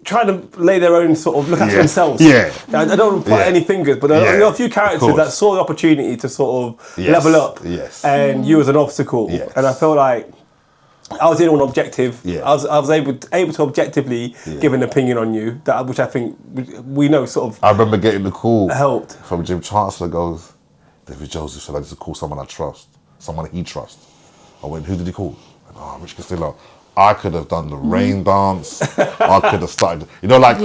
B: trying to lay their own sort of look after themselves.
A: Yeah.
B: I don't want to point any fingers, but there are a few characters that saw the opportunity to sort of level up.
A: Yes.
B: And you was an obstacle.
A: Yes.
B: And I felt like I was the only one objective.
A: Yeah.
B: I was able to objectively give an opinion on you, which I think we know sort of
A: I remember getting the call
B: helped.
A: from Jim Chancellor goes, David Joseph said I need to call someone I trust, someone he trusts. I went, who did he call? Rich Castillo. I could have done the rain dance. I could have started, like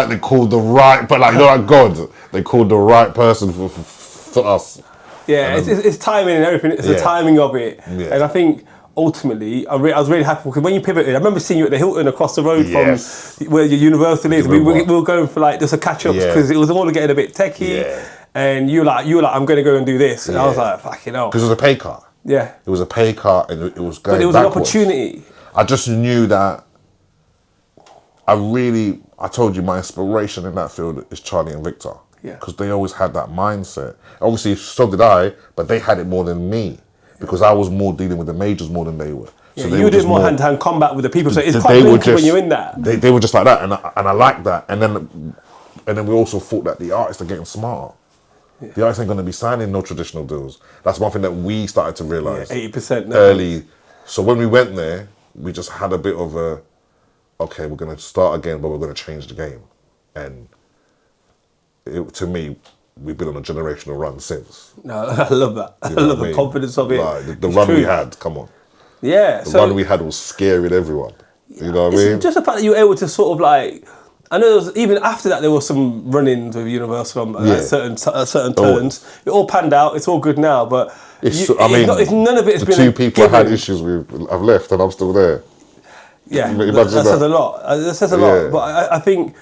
A: they called the right, but like, like God, they called the right person for us.
B: Yeah, it's timing and everything. It's the timing of it.
A: Yeah.
B: And I think ultimately, I was really happy because when you pivoted, I remember seeing you at the Hilton across the road from where your university is. We were going for like just a catch up because it was all getting a bit techie. Yeah. And you were like, I'm going to go and do this. And I was like, fucking hell.
A: Because it was a pay cut.
B: Yeah.
A: It was a pay cut and it was going
B: But it was
A: backwards.
B: an opportunity.
A: I just knew that I told you my inspiration in that field is Charley and Victor.
B: Yeah.
A: Because they always had that mindset. Obviously, so did I, but they had it more than me. Because I was more dealing with the majors more than they were. So
B: you did more hand-to-hand combat with the people, so it's quite blinky when you're in that.
A: They were just like that, and I liked that. And then we also thought that the artists are getting smarter. Yeah. The artists ain't going to be signing no traditional deals. That's one thing that we started to realise.
B: 80%
A: early. So when we went there, we just had a bit of okay, we're going to start again, but we're going to change the game. And to me, we've been on a generational run since.
B: No, I love that. I love the confidence of it.
A: Like, the run we had, come on.
B: Yeah.
A: The run we had was scaring everyone. You know what I mean?
B: Just the fact that you were able to sort of like, I know there was, even after that there was some run-ins with Universal at certain turns. It all panned out. It's all good now, but none of it has been.
A: The two people I had issues with have left, and I'm still there.
B: Yeah, that says a lot. That says a lot. But I think.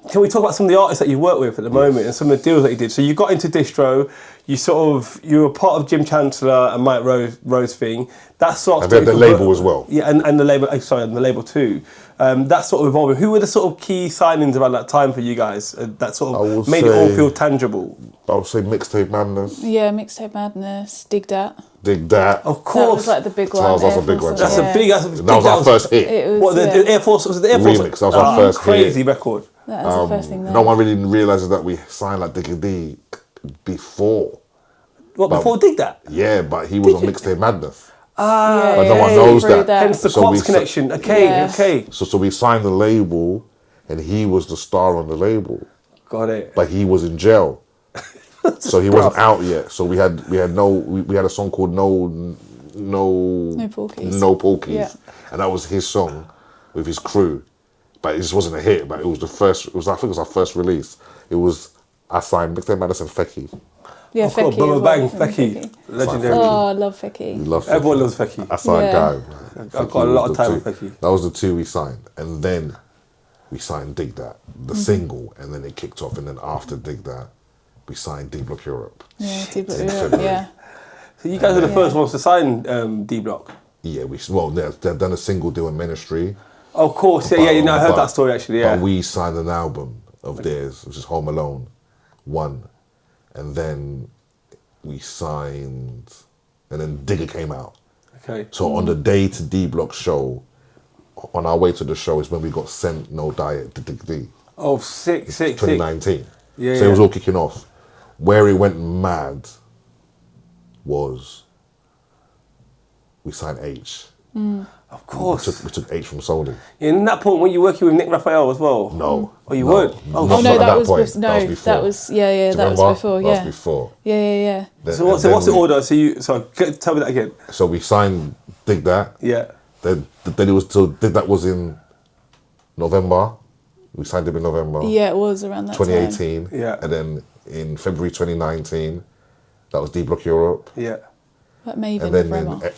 B: Can we talk about some of the artists that you work with at the moment and some of the deals that you did? So you got into Distro, you were part of Jim Chancellor and Mike Rose thing. That sort of.
A: And then the label as well.
B: Yeah, and the label. And the label too. That sort of evolving. Who were the sort of key signings around that time for you guys? That sort of made it all feel tangible.
A: I would say Mixtape Madness.
C: Yeah, Mixtape Madness. Dig That.
A: Of
B: course.
C: That was like the big one.
A: That was a big one.
B: That's a big.
A: That was our first hit.
B: The Air Force was it the Air Force
A: remix? That was our first
B: crazy
A: hit.
B: record.
C: That was the first thing.
A: No one really realizes that we signed like Diggy D before.
B: What, before Dig That?
A: Yeah, but he was on Mixtape Madness.
C: But
A: no one knows that.
B: Hence the Cops connection. Okay.
A: So we signed the label, and he was the star on the label.
B: Got it.
A: But he was in jail, so he wasn't out yet. So we had a song called No Porkies, and that was his song with his crew. But it just wasn't a hit. But it was the first. I think it was our first release. I signed Mixtape Madness and Fecky.
C: Yeah,
B: of course,
C: Fecky.
B: Bang, Fecky. Legendary.
C: Oh, I love Fecky.
B: Everyone loves Fecky.
A: I signed Guy.
B: I've got a lot of time with Fecky.
A: That was the two we signed. And then we signed Dig That, the single, and then it kicked off. And then after Dig That, we signed D Block Europe.
C: Yeah, D Block Europe, yeah.
B: So you guys were the first ones to sign D Block?
A: Yeah, they've done a single deal in Ministry.
B: Of course, I heard that story actually, yeah.
A: But we signed an album of theirs, which is Home Alone 1. And then we signed, and then Digger came out.
B: Okay.
A: So on the day to D Block show, on our way to the show is when we got sent No Diet to Dig D.
B: Oh, sick.
A: 2019.
B: Yeah.
A: So it was all kicking off. Where it went mad was we signed H.
B: Of course.
A: We took H from Sony.
B: In that point, were you working with Nick Raphael as well?
A: No.
B: Oh, you weren't?
A: Oh, no, that was before.
C: That was before. That was before.
A: That was before.
C: Yeah.
A: Then,
B: what's the order? Tell me that again.
A: So we signed Dig That.
B: Yeah.
A: Then it was Dig That was in November. We signed him in November.
C: Yeah, it was around that
A: 2018.
B: time. Yeah.
A: And then in February 2019, that was D Block Europe.
C: Yeah. Like Maven
A: and then
C: Rema.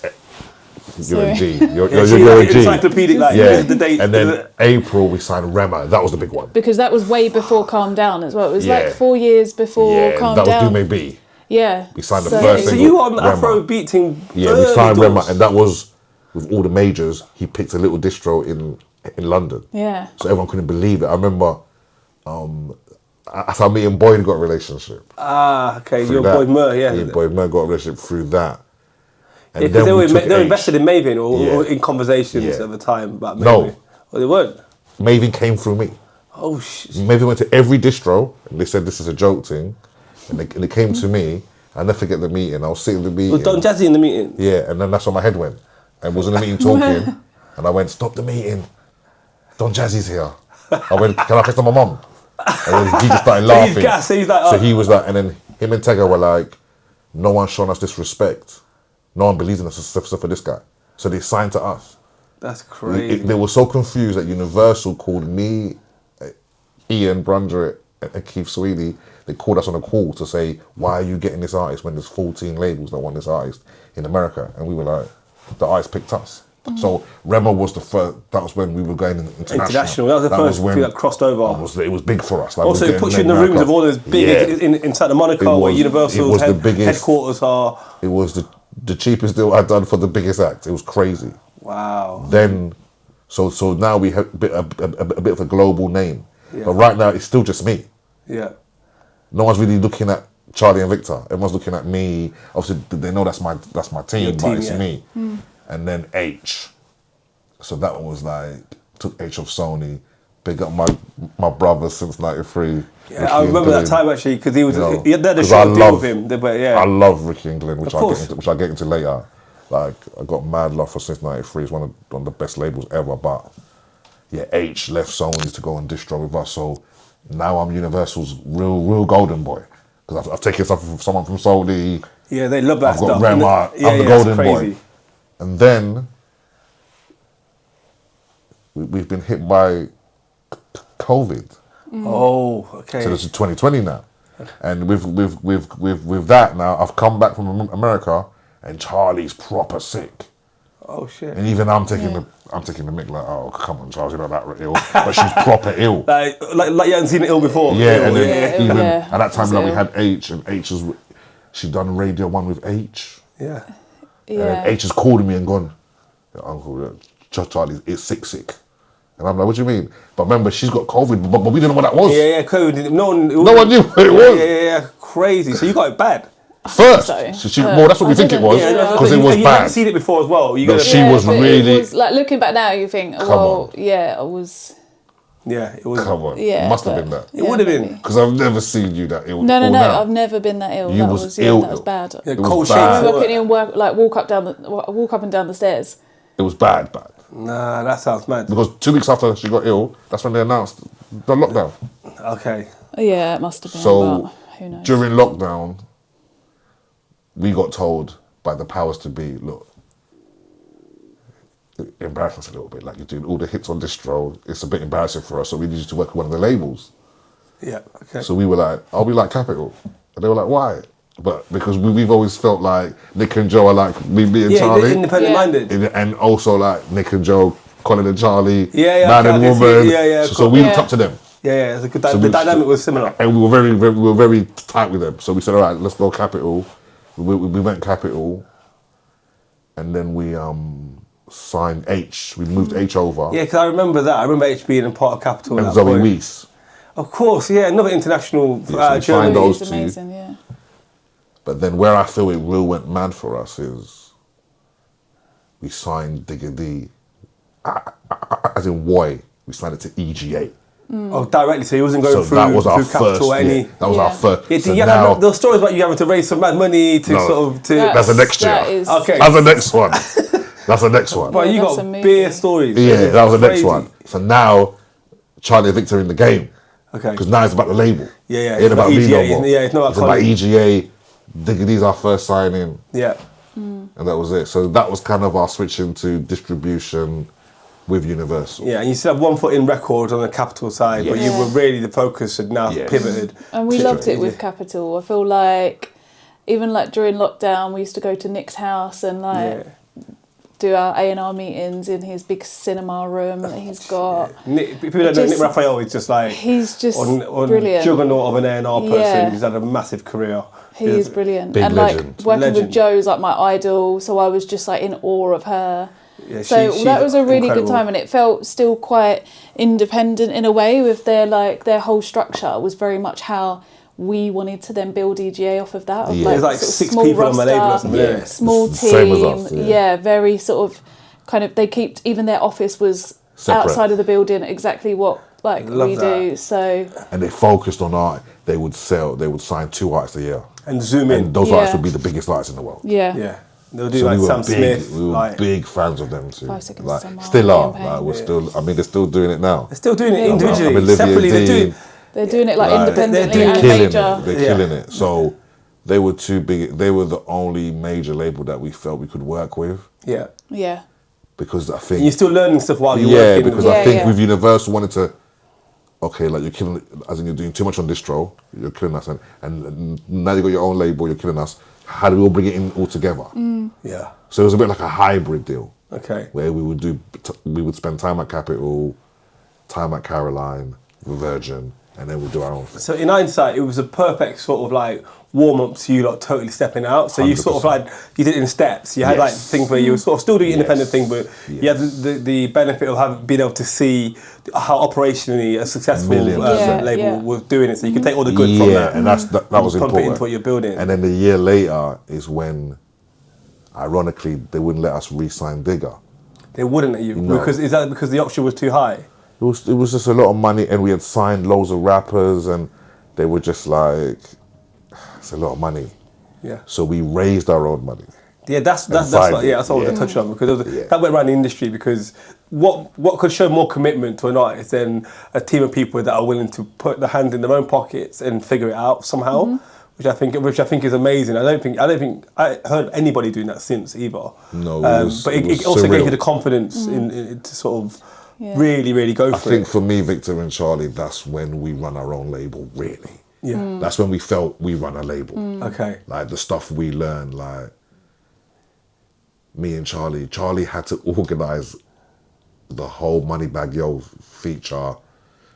A: You're a G. You're
B: a
A: G.
B: Encyclopedic, the date.
A: And then April we signed Rema. That was the big one.
C: Because that was way before Calm Down as well. It was like 4 years before Calm Down.
A: That was Do Me Be.
C: Yeah.
A: We signed the first
B: So
A: single,
B: you were on the
A: Rema.
B: Afro beat thing.
A: Yeah, we signed Rema, and that was with all the majors. He picked a little distro in London.
C: Yeah.
A: So everyone couldn't believe it. I remember, me and Boyd got a relationship.
B: Ah, okay. Your boy Mur, yeah.
A: Me and Boyd Mur got a relationship through that.
B: And because they were invested in Maven or in conversations at the time about Maven.
A: No.
B: Or they weren't?
A: Maven came through me.
B: Oh shit.
A: Maybe went to every distro and they said this is a joke thing, and they came to me. I'll never forget the meeting. I was sitting in the meeting.
B: Was Don Jazzy in the meeting?
A: Yeah, and then that's where my head went. I was in the meeting talking, and I went, "Stop the meeting. Don Jazzy's here." I went, "Can I FaceTime my mum?" And then he just started laughing.
B: He's gassed, he's like,
A: So he was like, and then him and Tega were like, "No one's shown us this respect. No one believes in us except for this guy." So they signed to us.
B: That's crazy.
A: They were so confused that Universal called me, Ian Brundrett, and Keith Sweeney. They called us on a call to say, "Why are you getting this artist when there's 14 labels that want this artist in America?" And we were like, the artist picked us. So Rema was the first. That was when we were going international.
B: That was the first thing that crossed over.
A: It was big for us. Like,
B: also, it puts you in the rooms of all those big in Santa Monica, where Universal's headquarters are.
A: It was the cheapest deal I'd done for the biggest act. It was crazy.
B: Wow.
A: Then, so now we have a bit of a global name, but right now it's still just me.
B: Yeah.
A: No one's really looking at Charley and Victor. Everyone's looking at me. Obviously, they know that's my team, but it's me. And then H. So that one was like, took H off Sony, big up my brother since '93.
B: Yeah, I remember that time actually, because he was he had a short deal with him. But yeah,
A: I love Ricky and Glenn, which I'll get into later. Like, I got mad love for since '93. It's one of the best labels ever. But yeah, H left Sony to go on Distro with us. So now I'm Universal's real golden boy, because I've taken something from someone from Sony.
B: Yeah, they love that
A: I've
B: stuff.
A: got Rema. I'm the golden boy. And then we've been hit by COVID.
B: Oh, okay.
A: So this is 2020 now, and with that now, I've come back from America, and Charley's proper sick.
B: Oh shit.
A: And even I'm taking the mick like, oh come on, Charles, you're not that ill, but she's proper ill.
B: Like you hadn't seen it ill before.
A: Yeah, and then even at that time, like, we had H, and she done Radio 1 with H.
B: Yeah.
A: And then H has called me and gone, "Uncle, Charley, it's sick." And I'm like, "What do you mean?" But remember, she's got COVID, but we didn't know what that was.
B: Yeah, COVID. No one
A: knew what it was.
B: Yeah, crazy. So you got it bad.
A: First, well, that's what we think it was, because it was
B: you
A: bad.
B: hadn't seen it before as well.
A: She was really.
C: It was, like, looking back now, you think, I was.
B: Yeah, it was.
A: Come on,
C: yeah,
A: it must have been that.
B: It would have been,
A: because I've never seen you that ill.
C: No, I've never been that ill.
A: You was ill.
C: That was bad.
B: Yeah, cold
C: shakes. I couldn't even walk up and down the stairs.
A: It was bad.
B: Nah, that sounds mad.
A: Because 2 weeks after she got ill, that's when they announced the lockdown.
B: Okay.
C: Yeah, it must have been.
A: So
C: who knows?
A: during lockdown, we got told by the powers to be, look, embarrass us a little bit. Like, you're doing all the hits on Distro. It's a bit embarrassing for us, so we need you to work with one of the labels.
B: Yeah. Okay.
A: So we were like, "I'll be like Capitol," and they were like, "Why?" But because we've always felt like Nick and Joe are like me and Charley,
B: independent minded,
A: and also like Nick and Joe, Colin and Charley,
B: man
A: and woman. So we looked
B: up
A: to to them.
B: Yeah, it's a good. The dynamic was similar,
A: and we were very tight with them. So we said, "All right, let's go Capitol." We went Capitol, and then we signed H. We moved H over.
B: Yeah, because I remember that. I remember H being a part of Capitol.
A: And Zoe Weiss.
B: Of course, yeah, another international
A: journey. Those two.
C: Amazing, yeah.
A: But then where I feel it real went mad for us is we signed Digga D, as in Woy. We signed it to EGA.
B: Oh, directly. So he wasn't going through
A: that was our
B: Capitol
A: first.
B: any.
A: That was our first.
B: Yeah,
A: so now,
B: those stories about you having to raise some mad money to
A: That's the next year.
B: Okay.
A: That's the next one. That's the next one.
B: But you got bare stories.
A: Yeah, that was the next one. So now, Charley and Victor are in the game.
B: Okay.
A: Because now it's about the label.
B: Yeah.
A: It ain't about me no more.
B: Yeah, it's not
A: about EGA. Digga D's our first signing.
B: Yeah.
A: And that was it. So that was kind of our switch into distribution with Universal.
B: Yeah, and you still have 1 foot in records on the Capitol side, but you were really the focus had now pivoted.
C: And we loved it with Capitol. I feel like even like during lockdown, we used to go to Nick's house and do our A&R meetings in his big cinema room that he's got.
B: People don't know Nick Raphael is just like
C: he's just
B: on
C: brilliant.
B: Juggernaut of an A&R person. He's had a massive career.
C: He is brilliant.
A: Big
C: and
A: legend.
C: like working with Joe's like my idol, so I was just like in awe of her.
B: Yeah,
C: so that was a really
B: incredible.
C: good time, and it felt still quite independent in a way. With their whole structure was very much how we wanted to then build EGA off of that. Of
B: There's like 6 people on the label or something.
C: Small team.
A: Same as us,
C: very sort of kind of. They kept even their office was
A: separate.
C: Outside of the building, exactly what like
B: Love
C: we
B: that.
C: do. So
A: And they focused on art. They would sign 2 artists a year.
B: And zoom in.
A: And those
C: Yeah.
A: artists would be the biggest artists in the world.
C: yeah,
B: Yeah. They'll do
A: So
B: like
A: we were
B: Sam
A: big,
B: Smith.
A: we were
B: like,
A: big fans of them too.
C: 5 Seconds
A: Like,
C: Summer,
A: still are.
C: Liam Payne.
A: Like, we're still. I mean, they're still doing it now.
B: they're still doing it
C: Yeah.
B: individually.
A: I mean, Olivia
B: Separately, they're doing
A: Dean,
C: they're doing it like
A: Like,
C: independently
B: they're
C: and
A: killing
C: major.
A: it. They're
B: Yeah.
A: killing it. So they were too big. They were the only major label that we felt we could work with
B: Yeah.
C: Yeah,
A: because I
B: And you're
A: think.
B: still learning stuff while you're
A: Yeah,
B: working.
A: because
C: Yeah,
A: I think
C: yeah.
A: with Universal wanted to. Okay, like you're killing, as in you're doing too much on Distro, you're killing us, and now you got your own label, you're killing us. How do we all bring it in all together?
B: Yeah.
A: So it was a bit like a hybrid deal.
B: Okay.
A: Where we would spend time at Capitol, time at Caroline, Virgin, and then we'd do our own thing.
B: So in hindsight, it was a perfect sort of like warm up to you lot totally stepping out. So you sort of
A: 100%.
B: like you did it in steps. You had like
A: Yes.
B: things where you were sort of still doing your independent
A: Yes.
B: thing, but you had the benefit of being able to see how operationally a successful
A: Million percent.
B: label
C: Yeah.
B: was doing it. So you can take all the good from
A: Yeah,
B: that.
A: and that was
B: pump
A: important.
B: it into what you're building.
A: And then the year later is when, ironically, they wouldn't let us re-sign Digger.
B: They wouldn't let you
A: No.
B: because is that because the option was too high?
A: It was just a lot of money, and we had signed loads of rappers, and they were just like, it's a lot of money.
B: Yeah.
A: So we raised our own money.
B: Yeah, that's
A: And
B: what,
A: signed
B: yeah,
A: it.
B: that's what I want to
A: Yeah.
B: touch on because it was,
A: Yeah.
B: that went around the industry because what could show more commitment to an artist than a team of people that are willing to put their hand in their own pockets and figure it out somehow, which I think is amazing. I don't think I heard anybody doing that since either.
A: No,
B: but
A: it was
B: it also gave
A: surreal.
B: you the confidence in to sort of
C: Yeah.
B: really go
A: I
B: for
A: think
B: it.
A: for me, Victor and Charlie, that's when we run our own label, really.
B: Yeah.
A: That's when we felt we run a label.
B: Okay.
A: Like the stuff we learned, like me and Charlie had to organize the whole Money Bag Yo feature.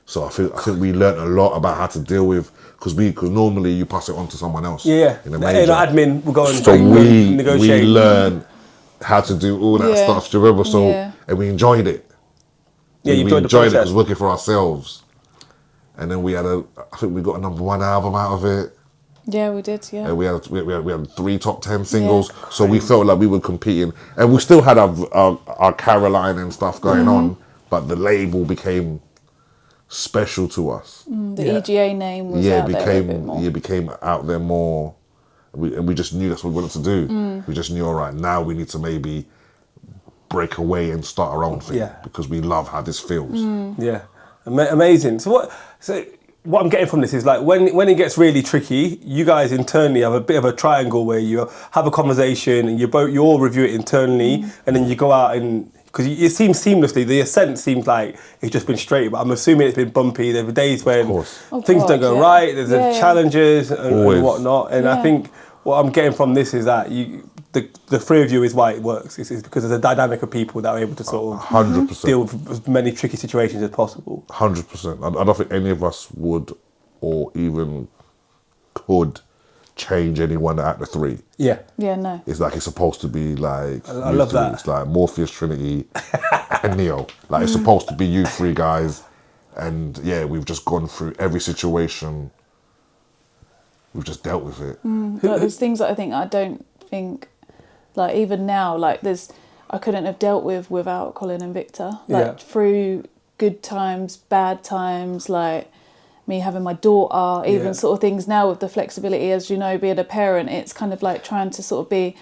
A: So I think we learned a lot about how to deal with, because normally you pass it on to someone else.
B: Yeah.
A: In a
B: And
A: major.
B: admin will go and
A: So we
B: negotiate.
A: learned how to do all that
C: Yeah.
A: stuff. Do you remember? So
C: Yeah.
A: and we enjoyed it.
B: Yeah, you
A: we
B: enjoyed the
A: enjoyed it
B: process.
A: because working for ourselves. And then I think we got a #1 album out of it.
C: yeah, we did. Yeah,
A: And we had 3 top 10 singles. So we felt like we were competing, and we still had our Caroline and stuff going on, but the label became special to us.
C: the
B: Yeah.
C: EGA name was
A: Yeah,
C: out there a bit more.
A: it became out there more. And we just knew that's what we wanted to do. We just knew, all right, now we need to maybe break away and start our own thing,
B: Yeah.
A: because we love how this feels.
B: Yeah, amazing. So what I'm getting from this is like when it gets really tricky, you guys internally have a bit of a triangle where you have a conversation and you all review it internally, and then you go out and because it seems seamlessly. The ascent seems like it's just been straight, but I'm assuming it's been bumpy. There were days when
A: course.
C: Oh,
B: things
C: God,
B: don't go
C: yeah.
B: right. There's
C: Yeah, yeah.
B: challenges and
A: Always.
B: whatnot, and I
C: Yeah.
B: think what I'm getting from this is that the three of you is why it works. It's because there's a dynamic of people that are able to sort of
A: 100%.
B: deal with as many tricky situations as possible.
A: 100%. I don't think any of us would or even could change anyone out of the 3.
B: Yeah.
C: Yeah, no.
A: It's like it's supposed to be like
B: I
A: you
B: love
A: 3.
B: that.
A: It's like Morpheus, Trinity, and Neo. Like it's supposed to be you 3 guys, and yeah, we've just gone through every situation. We've just dealt with it.
C: Like, there's things that I don't think, like even now, like I couldn't have dealt with without Colin and Victor. Like
B: Yeah.
C: through good times, bad times, like me having my daughter, even
B: Yeah.
C: sort of things now with the flexibility, as you know, being a parent, it's kind of like trying to sort of be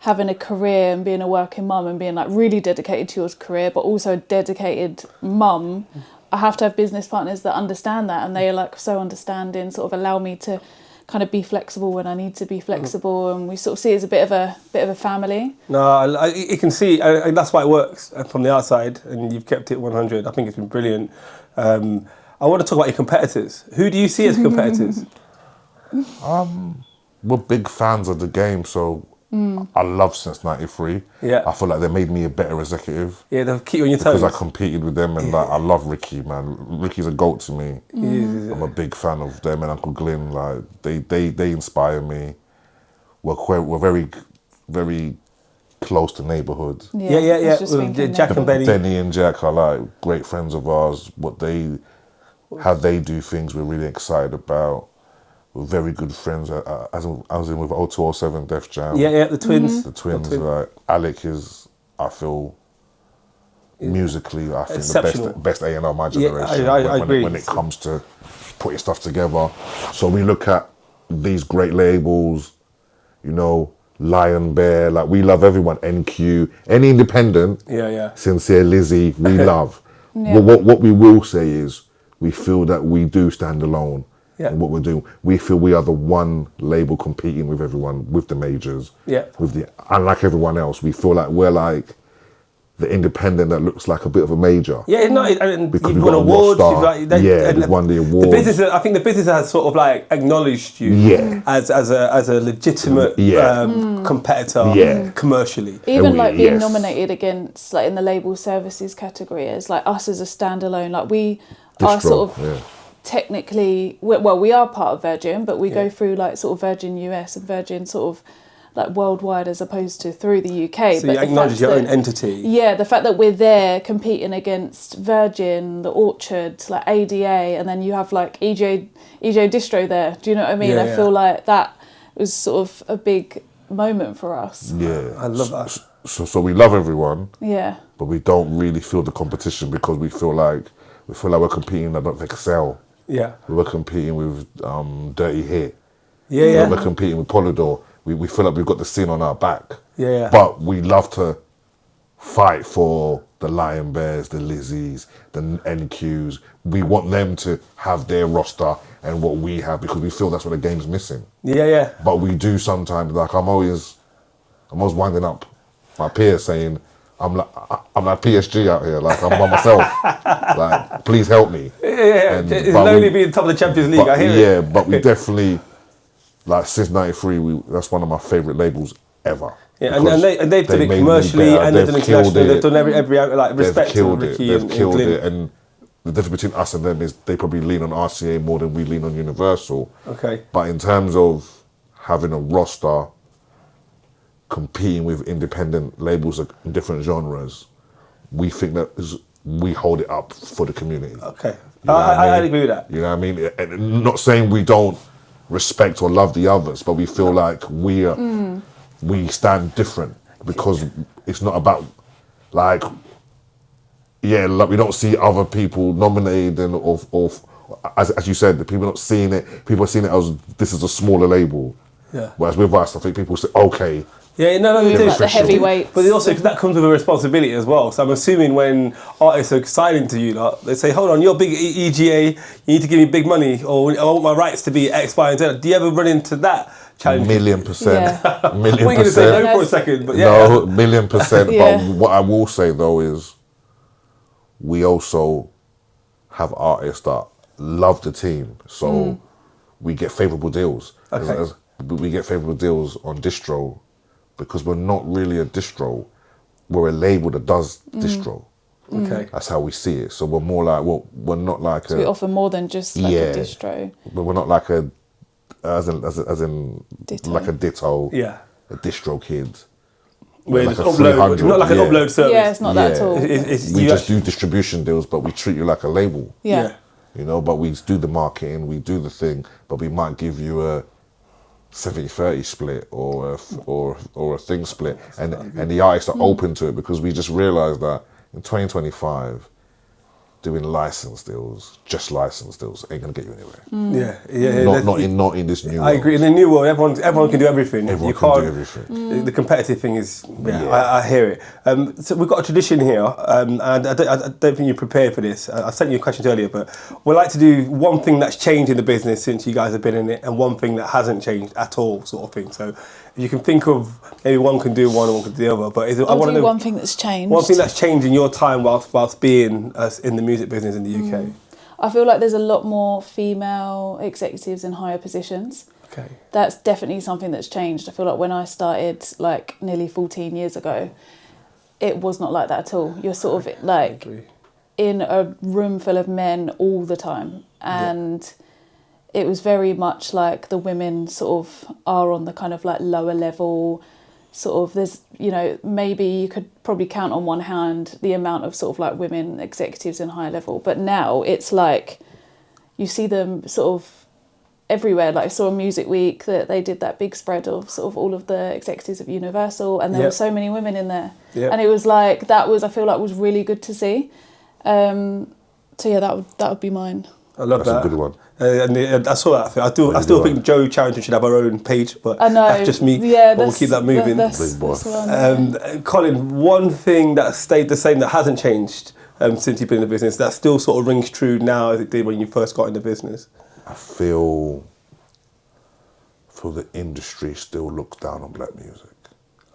C: having a career and being a working mum and being like really dedicated to your career, but also a dedicated mum. I have to have business partners that understand that, and they are like so understanding, sort of allow me to kind of be flexible when I need to be flexible, and we sort of see it as a bit of a family.
B: No, you can see, and that's why it works from the outside, and you've kept it 100. I think it's been brilliant. I want to talk about your competitors. Who do you see as competitors?
A: We're big fans of the game, so I love Since '93.
B: Yeah.
A: I feel like they made me a better executive
B: Yeah, they'll keep you on your toes.
A: because I competed with them, and like I love Ricky, man. Ricky's a goat to me. I'm a big fan of them and Uncle Glyn. Like they inspire me. We're very, very close to neighbourhood.
B: Yeah.
C: I was just
B: With
C: thinking
B: Jack
C: that.
B: and Benny.
A: Denny and Jack are like great friends of ours. How they do things, we're really excited about. We're very good friends. I was in with 0207 Def Jam.
B: Yeah, the twins.
A: The twins. Like Alec is, I feel, musically, I think
B: Exceptional.
A: the best A&R of my generation.
B: I agree.
A: When it comes to putting stuff together. So we look at these great labels, you know, LionBear, like we love everyone, NQ, any independent, Sincere, Lizzie, we love. But what we will say is we feel that we do stand alone in what we're doing. We feel we are the one label competing with everyone, with the majors, unlike everyone else. We feel like we're like the independent that looks like a bit of a major.
B: Yeah, no, and
A: because
B: you've
A: we've
B: won
A: got a
B: awards.
A: roster. We've won the awards.
B: The business, I think the business has sort of like acknowledged you as a legitimate competitor commercially.
C: Even like being nominated against, like in the label services category, as like us as a standalone, like we are
A: Distro,
C: sort of technically, well, we are part of Virgin, but we go through like sort of Virgin US and Virgin sort of like worldwide as opposed to through the UK.
B: So you acknowledge your own entity.
C: Yeah, the fact that we're there competing against Virgin, the Orchard, like ADA, and then you have like EGA Distro there. Do you know what I mean? I feel like that was sort of a big moment for us.
A: Yeah,
B: I love that.
A: So we love everyone.
C: Yeah.
A: But we don't really feel the competition because we feel like we're competing with Excel.
B: Yeah.
A: We're competing with Dirty Hit.
B: Yeah.
A: We're competing with Polydor. We feel like we've got the scene on our back.
B: Yeah.
A: But we love to fight for the LionBears, the Lizzies, the NQs. We want them to have their roster and what we have because we feel that's what the game's missing.
B: Yeah.
A: But we do sometimes, like I'm always winding up my peers saying, I'm like PSG out here, like I'm by myself. Like, please help me.
B: Yeah. It's lonely being top of the Champions League, I hear it.
A: Yeah, but we definitely, like since '93, that's one of my favourite labels ever.
B: Yeah, and they've done it commercially and they've done it internationally. They've done every like respect to Ricky
A: They've
B: and
A: killed
B: Glyn.
A: it. And the difference between us and them is they probably lean on RCA more than we lean on Universal.
B: Okay.
A: But in terms of having a roster competing with independent labels in different genres, we think that we hold it up for the community.
B: Okay.
A: You know
B: I agree with that.
A: You know what I mean? And not saying we don't respect or love the others, but we feel like we stand different because it's not about like we don't see other people nominated or as you said, the people not seeing it. People are seeing it as this is a smaller label.
B: Yeah.
A: Whereas with us, I think people say, okay.
B: Yeah, no,
C: Like the heavyweights.
B: But also, cause that comes with a responsibility as well. So I'm assuming when artists are signing to you, like, they say, hold on, you're big EGA, you need to give me big money, or I want my rights to be X, Y, and Z. Do you ever run into that challenge?
A: 1,000,000%.
C: Yeah.
A: 1,000,000%.
B: We're going to say no for a second, but yeah.
A: No, 1,000,000%.
C: Yeah.
A: But what I will say though is we also have artists that love the team. So we get favourable deals.
B: Okay.
A: We get favourable deals on Distro because we're not really a distro. We're a label that does distro.
B: Okay.
A: That's how we see it. So we're more like, we're not like
C: So we offer more than just like a distro.
A: But we're not like as in
C: Ditto.
A: like a ditto,
B: Yeah.
A: a distro kid.
B: We're
A: like
B: just
A: a 300,
B: not like an upload service.
C: Yeah, it's not that at all.
A: We just do distribution deals, but we treat you like a label.
C: Yeah.
A: You know, but we do the marketing, we do the thing, but we might give you a 70-30 split or a thing split, and the artists are open to it because we just realised that in 2025, doing license deals, just license deals, ain't gonna get you anywhere.
B: Yeah.
A: Not in this new world.
B: I agree. In the new world, everyone can do everything.
A: Everyone
B: You
A: can
B: can't
A: do everything.
B: The competitive thing is, I hear it. So we've got a tradition here, and I don't think you're prepared for this. I sent you questions earlier, but we'd like to do one thing that's changed in the business since you guys have been in it, and one thing that hasn't changed at all, sort of thing. So if you can think of, maybe one can do one and one can do the other. But
C: I'll do one thing that's changed.
B: One thing that's changed in your time whilst being in the music business in the UK.
C: I feel like there's a lot more female executives in higher positions.
B: Okay.
C: That's definitely something that's changed. I feel like when I started like nearly 14 years ago, it was not like that at all. You're sort of like in a room full of men all the time. And it was very much like the women sort of are on the kind of like lower level, sort of there's, you know, maybe you could probably count on one hand the amount of sort of like women executives in higher level. But now it's like you see them sort of everywhere. Like I saw a Music Week that they did that big spread of sort of all of the executives of Universal, and there were so many women in there, and it was like I feel like was really good to see. So yeah, that would be mine.
B: I love
A: That's
B: that.
A: a good one.
B: And I saw that. I still think Joe Charrington should have her own page, but
C: I know.
B: that's just me.
C: Yeah,
B: but we'll keep that moving.
C: That's
A: Big boy.
C: the one.
B: Colin, one thing that stayed the same that hasn't changed since you've been in the business, that still sort of rings true now as it did when you first got in the business.
A: I feel the industry still looks down on black music.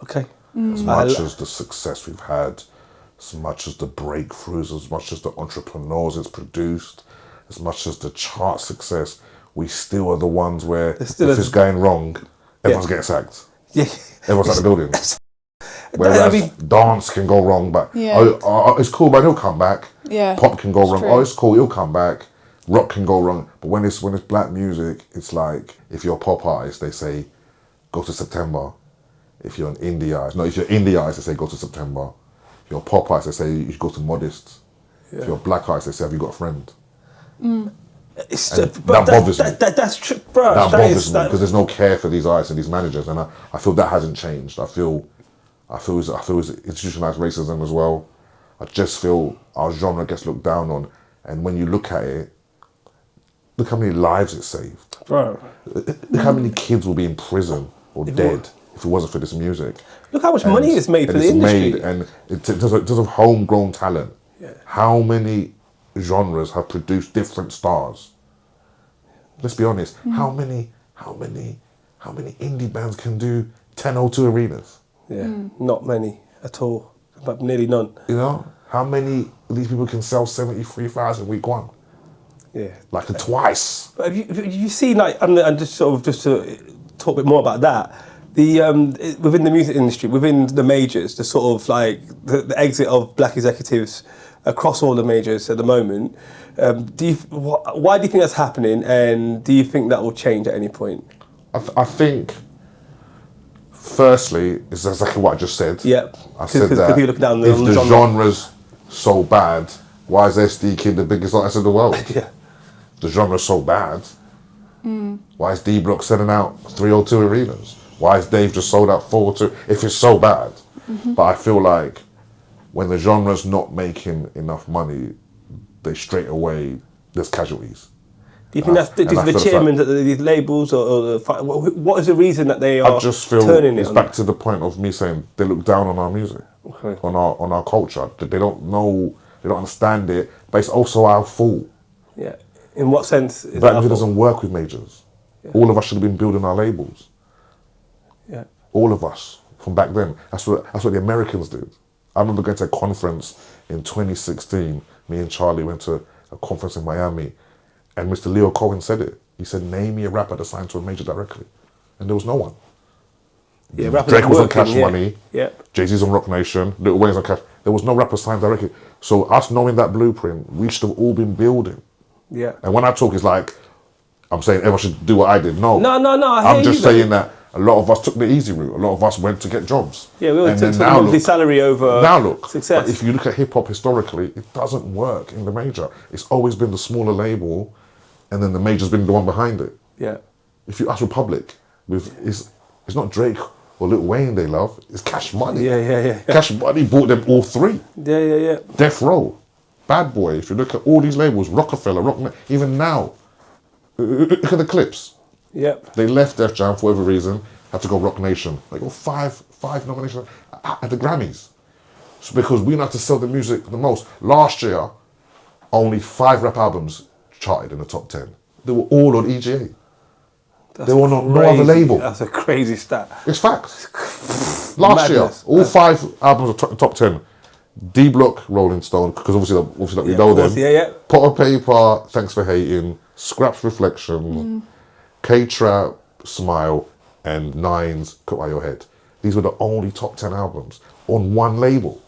B: Okay.
A: As much as the success we've had, as much as the breakthroughs, as much as the entrepreneurs it's produced, as much as the chart success, we still are the ones where if it's going wrong, everyone's getting sacked.
B: Yeah.
A: Everyone's at the building. Whereas dance can go wrong, but it's cool, but he'll come back.
C: Yeah.
A: Pop can go wrong.
C: True.
A: Oh, it's cool, he'll come back. Rock can go wrong. But when it's black music, it's like if you're a pop artist, they say go to September. If you're an indie artist, if you're indie artist, they say go to September. If you're a pop artist, they say you should go to Modest. Yeah. If you're a black artist, they say have you got a friend?
B: That
A: bothers me.
B: That's true, bro.
A: That bothers me because there's no care for these artists and these managers, and I feel that hasn't changed. I feel it's institutionalized racism as well. I just feel our genre gets looked down on, and when you look at it, look how many lives it saved.
B: Bro.
A: Look how many kids will be in prison or dead if it wasn't for this music.
B: Look how much money it's made for the industry.
A: And in terms of homegrown talent, how many genres have produced different stars? Let's be honest. How many indie bands can do 1002 arenas?
B: Yeah, not many at all, but nearly none.
A: You know, how many of these people can sell 73,000 week one?
B: Yeah,
A: like twice.
B: But have you seen, like, and just to talk a bit more about that, the within the music industry, within the majors, the sort of like the exit of black executives across all the majors at the moment. Why do you think that's happening, and do you think that will change at any point?
A: I think, firstly, it's exactly what I just said.
B: Yep.
A: I said that if the genre's so bad, why is SD Kid the biggest artist in the world?
B: Yeah.
A: The genre's so bad. Why is D Block selling out 302 arenas? Why is Dave just sold out 402? If it's so bad. But I feel like when the genre's not making enough money, they straight away, there's casualties. Do
B: you think that's the chairman of these labels, or what is the reason that they are?
A: I just feel
B: turning
A: it's back to the point of me saying they look down on our music, on our culture. They don't know, they don't understand it, but it's also our fault.
B: Yeah. In what sense?
A: Black music doesn't work with majors. Yeah. All of us should have been building our labels.
B: Yeah.
A: All of us from back then. That's what the Americans did. I remember going to a conference in 2016. Me and Charley went to a conference in Miami, and Mr. Leo Colin said it. He said, "Name me a rapper that signed to a major directly," and there was no one.
B: Yeah,
A: Drake was on Cash Money.
B: Yeah.
A: Jay-Z's on Rock Nation. Lil Wayne's on Cash. There was no rapper signed directly. So us knowing that blueprint, we should have all been building.
B: Yeah.
A: And when I talk, it's like I'm saying everyone should do what I did. No.
B: I'm
A: just saying that a lot of us took the easy route. A lot of us went to get jobs.
B: Yeah, we all took the monthly salary over success.
A: But if you look at hip hop historically, it doesn't work in the major. It's always been the smaller label, and then the major's been the one behind it.
B: Yeah.
A: If you ask Republic, it's not Drake or Lil Wayne they love. It's Cash Money.
B: Yeah.
A: Cash Money bought them all three.
B: Yeah.
A: Death Row, Bad Boy. If you look at all these labels, Rockefeller, even now, look at the Clips.
B: Yep.
A: They left Def Jam for whatever reason, had to go Rock Nation. They got five nominations at the Grammys. So because we know how to sell the music the most. Last year, only 5 rap albums charted in the top 10. They were all on EGA. They were on no other label.
B: That's a crazy stat.
A: It's facts. Last year, all 5 albums were top 10. D Block, Rolling Stone, because obviously we know them.
B: Yeah.
A: Pot of Paper, Thanks for Hating, Scraps Reflection, K-Trap, Smile, and Nines, Cut By Your Head. These were the only top 10 albums on one label.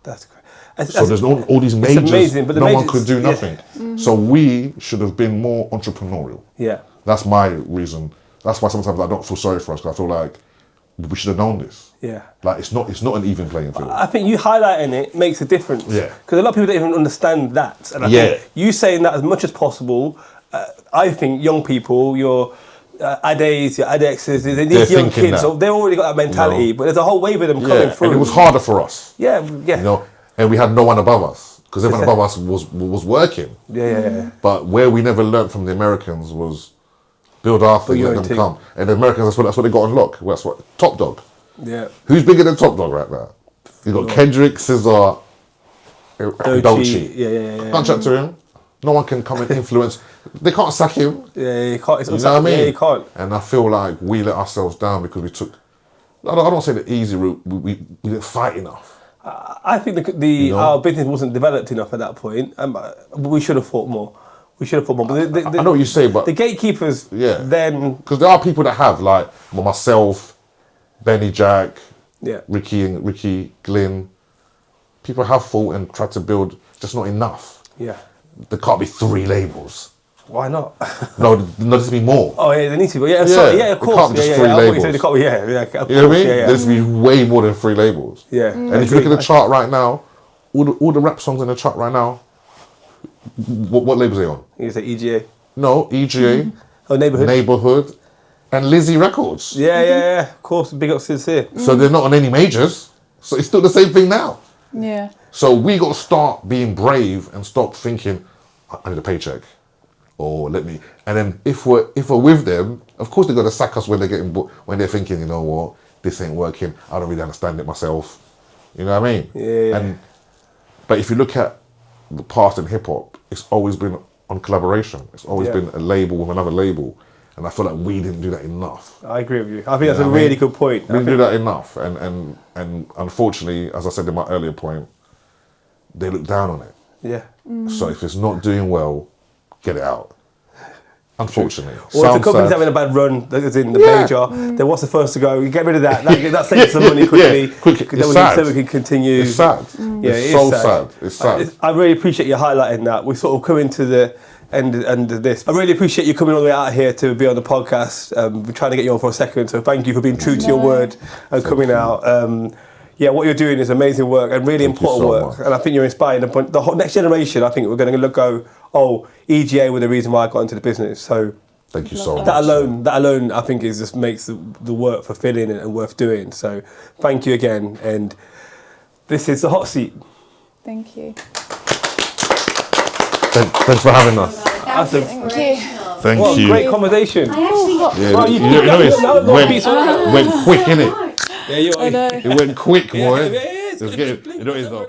B: That's great.
A: So there's all these majors,
B: amazing, but
A: no one could do nothing. So we should have been more entrepreneurial.
B: Yeah.
A: That's my reason. That's why sometimes I don't feel sorry for us, because I feel like we should have known this.
B: Yeah.
A: Like it's not an even playing field.
B: I think you highlighting it makes a difference.
A: Yeah.
B: Because a lot of people don't even understand that. And I think you saying that as much as possible I think young people, your Ades, your Adexes, these
A: They're
B: young
A: thinking
B: kids,
A: that.
B: so they've already got that mentality, but there's a whole wave of them coming through.
A: And it was harder for us.
B: Yeah.
A: You know, and we had no one above us because everyone above us was working.
B: Yeah.
A: But where we never learnt from the Americans was build after,
B: your
A: let
B: own
A: them
B: team.
A: come. And the Americans, that's what they got on lock. That's what Top Dog.
B: Yeah.
A: Who's bigger than Top Dog right now? You got Kendrick, Scissor, and Dolce.
B: Yeah.
A: Can't chat to him. No one can come and influence. They can't sack him.
B: Yeah, you can't. It's
A: You know what I mean?
B: Yeah, you can't.
A: And I feel like we let ourselves down because we took. I don't say the easy route. We didn't fight enough.
B: I think our business wasn't developed enough at that point. We should have fought more. But
A: I know what you say, but
B: the gatekeepers. Then
A: because there are people that have like myself, Benny Jack, Ricky, Glyn. People have fought and tried to build, just not enough.
B: Yeah.
A: There can't be 3 labels.
B: Why not?
A: No, there needs to be more.
B: Oh yeah, there needs to be. Yeah, sorry. Yeah, of course.
A: It can't be just 3
B: I thought
A: labels.
B: you said it can't be. Yeah.
A: You know what I mean? There needs to be way more than 3 labels.
B: Yeah.
A: And if you look at the chart right now, all the rap songs in the chart right now, what labels are they on?
B: You say EGA.
A: No, EGA.
B: Oh,
A: Neighborhood. And Lizzie Records.
B: Yeah. Of course, big up Sincere.
A: So they're not on any majors. So it's still the same thing now.
C: Yeah.
A: So we got to start being brave and stop thinking, I need a paycheck, or let me. And then if we're with them, of course they're gonna sack us when they're when they're thinking, you know what, this ain't working. I don't really understand it myself. You know what I mean?
B: Yeah.
A: But if you look at the past in hip hop, it's always been on collaboration. It's always been a label with another label. And I feel like we didn't do that enough.
B: I agree with you. I think that's a really good point.
A: We didn't do that enough. And unfortunately, as I said in my earlier point, they look down on it.
B: Yeah.
A: So if it's not doing well, get it out. Unfortunately.
B: Or if the company's having a bad run, as in the major, then what's the first to go? You get rid of that. That saves some money quickly.
A: It's sad.
B: So we can continue.
A: It's sad.
B: Yeah,
A: it's so sad. It's sad.
B: I really appreciate you highlighting that. We sort of coming to the end of this. I really appreciate you coming all the way out here to be on the podcast. We're trying to get you on for a second, so thank you for being true to your word and coming out. What you're doing is amazing work and really important work. And I think you're inspiring the whole next generation. I think we're going to go, EGA were the reason why I got into the business. So
A: thank you so much.
B: That alone, I think just makes the work fulfilling and worth doing. So thank you again. And this is the hot seat.
C: Thank you.
A: Thanks for having us.
C: Thank you.
A: Thank you.
B: Great conversation.
A: It went quick, innit?
B: Yeah,
C: I know.
A: It went quick, boy.
B: It is.
A: It was getting, you know, it's though.